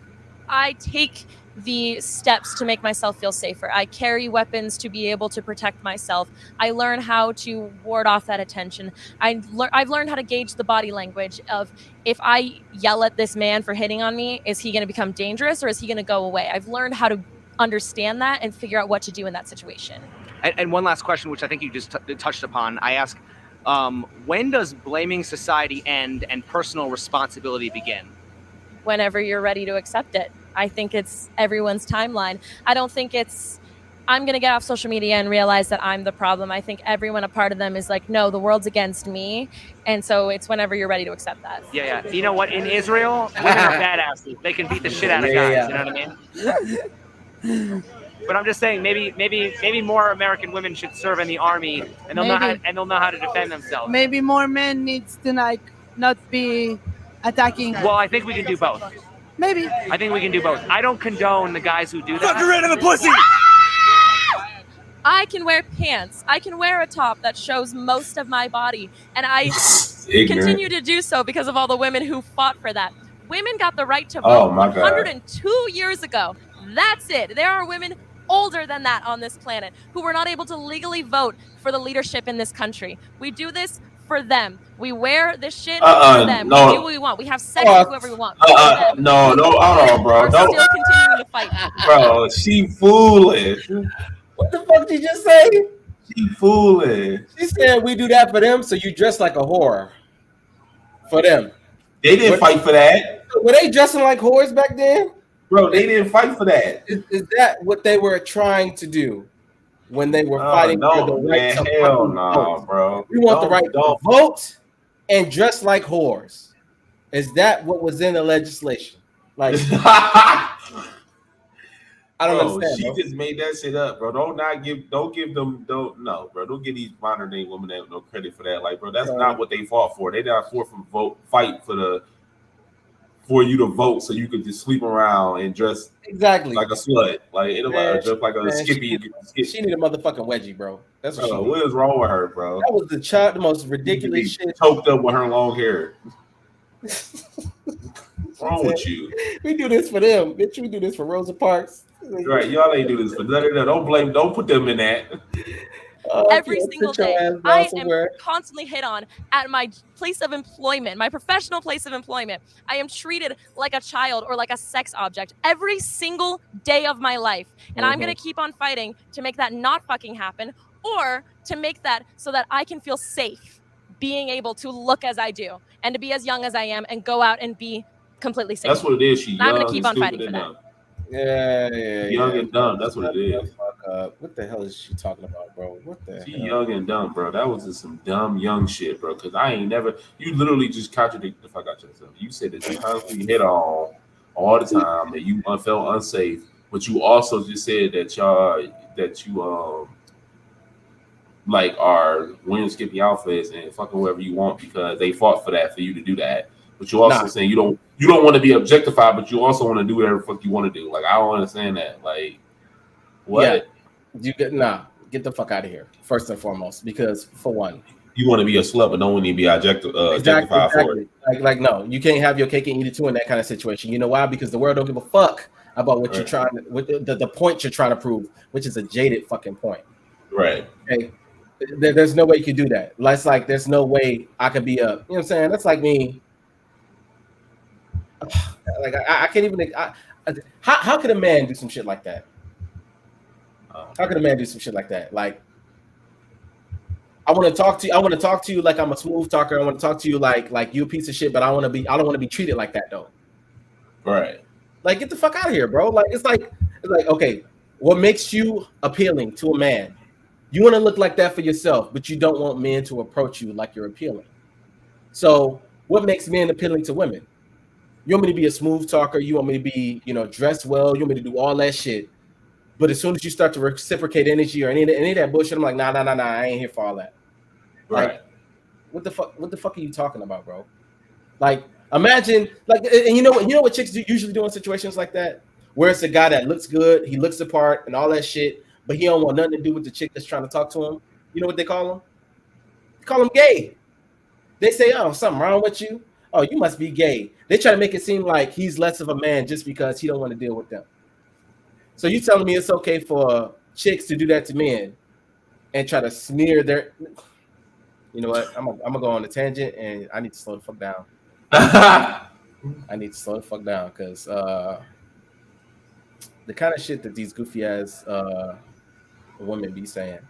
I take the steps to make myself feel safer. I carry weapons to be able to protect myself. I learn how to ward off that attention. I've learned how to gauge the body language of, if I yell at this man for hitting on me, is he going to become dangerous or is he going to go away? I've learned how to understand that and figure out what to do in that situation. And one last question, which I think you just touched upon. I ask, when does blaming society end and personal responsibility begin? Whenever you're ready to accept it. I think it's everyone's timeline. I don't think it's, I'm going to get off social media and realize that I'm the problem. I think everyone, a part of them is like, no, the world's against me. And so it's whenever you're ready to accept that. Yeah. You know what? In Israel, women are badasses. They can beat the shit out of guys. You know what I mean? But I'm just saying, maybe more American women should serve in the army, and they'll know how to defend themselves. Maybe more men needs to not be attacking. Well, I think we can do both. Maybe. I think we can do both. I don't condone the guys who do that. Fuck her into the pussy! I can wear pants. I can wear a top that shows most of my body. And I continue to do so because of all the women who fought for that. Women got the right to vote 102 years ago. That's it. There are women older than that on this planet who were not able to legally vote for the leadership in this country. We do this for them. We wear this shit for them. No. We do what we want. We have sex with whoever we want. No, hold on, bro. We're still continuing to fight. Bro, she foolish. What the fuck did you just say? She foolish. She said we do that for them, so you dress like a whore. For them. They didn't fight for that. Were they dressing like whores back then? Bro, they didn't fight for that. Is that what they were trying to do when they were fighting for the right to hell no, bro. We want the right to vote and dress like whores. Is that what was in the legislation? Like, I don't understand. She bro. just made that shit up, bro. Don't give these modern day women no credit for that. Like, bro, that's not what they fought for. They not fought fight for you to vote so you could just sleep around and dress like a slut. Like, just like a skippy. She need a motherfucking wedgie, bro. That's what she need. What is wrong with her, bro? That was the most ridiculous shit. Choked up with her long hair. What's wrong with you? We do this for them, bitch. We do this for Rosa Parks. Right, y'all ain't do this for none of that. Don't put them in that. Every single day, I am constantly hit on at my place of employment, my professional place of employment. I am treated like a child or like a sex object every single day of my life. And I'm going to keep on fighting to make that not fucking happen, or to make that so that I can feel safe being able to look as I do and to be as young as I am and go out and be completely safe. That's what it is. I'm going to keep on fighting for that. Young and dumb. That's what it is. What the hell is she talking about, bro? What the hell? Young and dumb, bro. That was just some dumb young shit, bro. Because I ain't never. You literally just contradicted the fuck out yourself. You said that you constantly hit on all the time, that you felt unsafe, but you also just said that you like are wearing skippy outfits and fucking whoever you want because they fought for that, for you to do that. But you also saying you don't want to be objectified, but you also want to do whatever the fuck you want to do. Like, I don't understand that. Like, what? Yeah. Get the fuck out of here, first and foremost, because for one, you want to be a slut, but don't want to be objectified for it. Like, no, you can't have your cake and eat it too in that kind of situation. You know why? Because the world don't give a fuck about what you're trying to, what the point you're trying to prove, which is a jaded fucking point. Right. Okay. There's no way you can do that. It's like there's no way I could be a, you know what I'm saying? That's like me. Like I can't even. How could a man do some shit like that? How could a man do some shit like that? Like, I want to talk to you. I want to talk to you like I'm a smooth talker. I want to talk to you like you a piece of shit. But I don't want to be treated like that though. Right. Like, get the fuck out of here, bro. Like it's like okay, what makes you appealing to a man? You want to look like that for yourself, but you don't want men to approach you like you're appealing. So, what makes men appealing to women? You want me to be a smooth talker. You want me to be, dressed well. You want me to do all that shit. But as soon as you start to reciprocate energy or any of that bullshit, I'm like, nah, I ain't here for all that. Right. Like, what the fuck are you talking about, bro? Like, imagine, like, and you know what chicks usually do in situations like that, where it's a guy that looks good, he looks the part, and all that shit, but he don't want nothing to do with the chick that's trying to talk to him. You know what they call him? They call him gay. They say, oh, something wrong with you. Oh, you must be gay. They try to make it seem like he's less of a man just because he don't want to deal with them. So you telling me it's okay for chicks to do that to men and try to smear their... You know what? I'm gonna go on a tangent and I need to slow the fuck down. I need to slow the fuck down because the kind of shit that these goofy ass women be saying.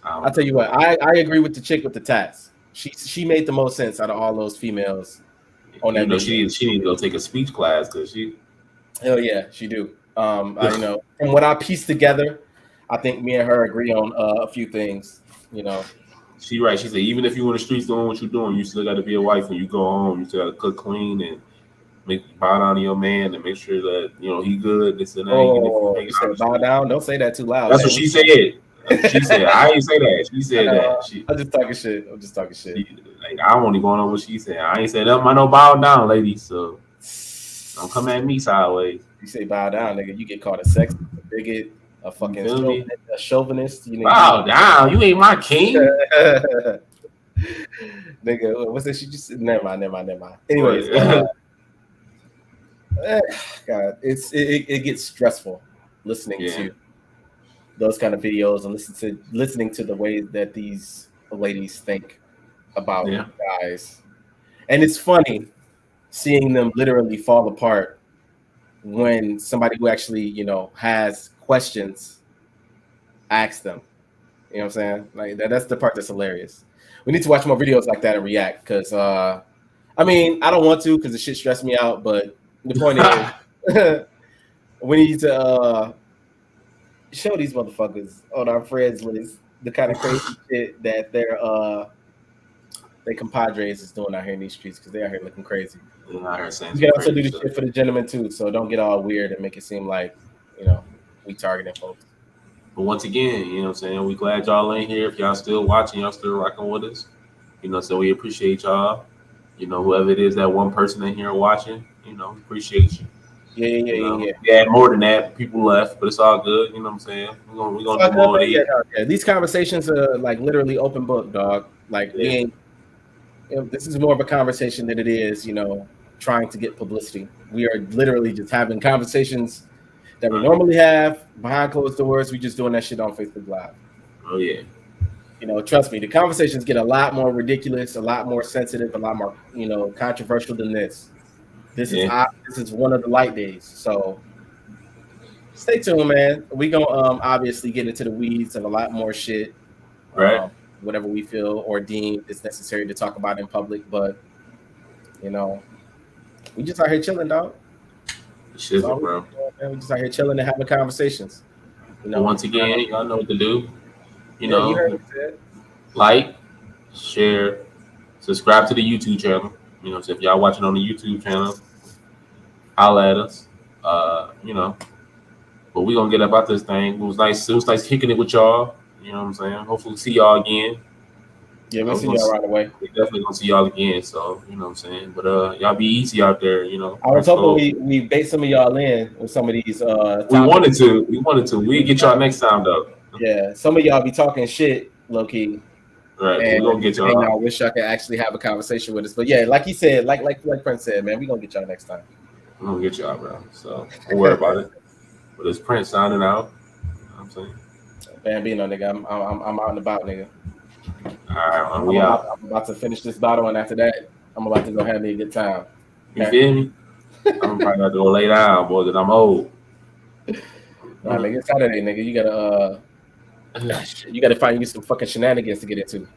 I'll tell you what, I agree with the chick with the tats. She made the most sense out of all those females on that. She needs to go take a speech class because she. Hell yeah, she do. From what I pieced together, I think me and her agree on a few things. She right. She said even if you in the streets doing what you're doing, you still got to be a wife when you go home. You still got to cook clean and bow down to your man and make sure that he good. This and that. You said bow down. Don't say that too loud. That's what she said. She said, I ain't say that. She said that. I'm just talking shit. I'm only going on what she said. I ain't said nothing. I no bow down, ladies. So don't come at me sideways. You say bow down, nigga. You get called a sexist, a bigot, a fucking chauvinist. Bow down. You ain't my king. Nigga, what's that? She just never mind. Anyways, God, it gets stressful listening to those kind of videos and listening to the way that these ladies think about guys. And it's funny seeing them literally fall apart when somebody who actually, has questions asks them. You know what I'm saying? Like that's the part that's hilarious. We need to watch more videos like that and react because I don't want to because the shit stressed me out, but the point is we need to show these motherfuckers on our friends list the kind of crazy shit that they're they compadres is doing out here in these streets because they out here looking crazy. Yeah, I heard saying You can also do crazy the stuff. shit for the gentlemen too, so don't get all weird and make it seem like, you know, we targeting folks. But once again, you know what I'm saying? We glad y'all ain't here. If y'all still watching, y'all still rocking with us. You know, so we appreciate y'all. You know, whoever it is, that one person in here watching, you know, appreciate you. Yeah. We had more than that. People left, but it's all good. You know what I'm saying? We're gonna do more of these. Yeah. These conversations are like literally open book, dog. Like we ain't. You know, this is more of a conversation than it is, you know, trying to get publicity. We are literally just having conversations that we normally have behind closed doors. We just doing that shit on Facebook Live. Oh yeah. You know, trust me, the conversations get a lot more ridiculous, a lot more sensitive, a lot more, you know, controversial than this. This is one of the light days. So stay tuned, man. We gonna obviously get into the weeds of a lot more shit. Right. Whatever we feel or deem is necessary to talk about in public, but you know, we just out here chilling, dog. Shit, bro. We just out here chilling and having conversations. You know, But once again, y'all know what to do. You you know, heard what I said. like, share, subscribe to the YouTube channel. You know, so if y'all watching on the YouTube channel, holla at us. You know, but we gonna get about this thing. It was nice kicking it with y'all. You know what I'm saying? Hopefully see y'all again. Yeah, we'll see y'all right away. We definitely gonna see y'all again. So, you know what I'm saying? But y'all be easy out there, you know. I was hoping we bait some of y'all in with some of these We wanted to. We get y'all next time though. Yeah, some of y'all be talking shit, low key. Right, and we gonna get y'all. I wish y'all could actually have a conversation with us. But yeah, like he said, like Prince said, man, we gonna get y'all next time. I'm gonna get y'all, bro. So don't worry about it. But it's Prince signing out. You know what I'm saying? Bambino, nigga. I'm out and about, nigga. All right, we out. I'm about to finish this bottle, and after that, I'm about to go have me a good time. You feel me? I'm probably gonna go lay down, boy, because I'm old. Nah, nigga, it's Saturday, nigga. You gotta find you some fucking shenanigans to get into. The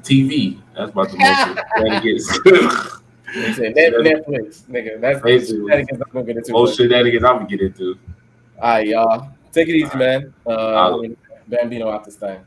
TV. That's about the most shenanigans. He said Netflix, nigga. That's shenanigans I'm gonna get into. Most shenanigans I'm gonna get into. All right, y'all. Take it easy, man. Bambino out this thing.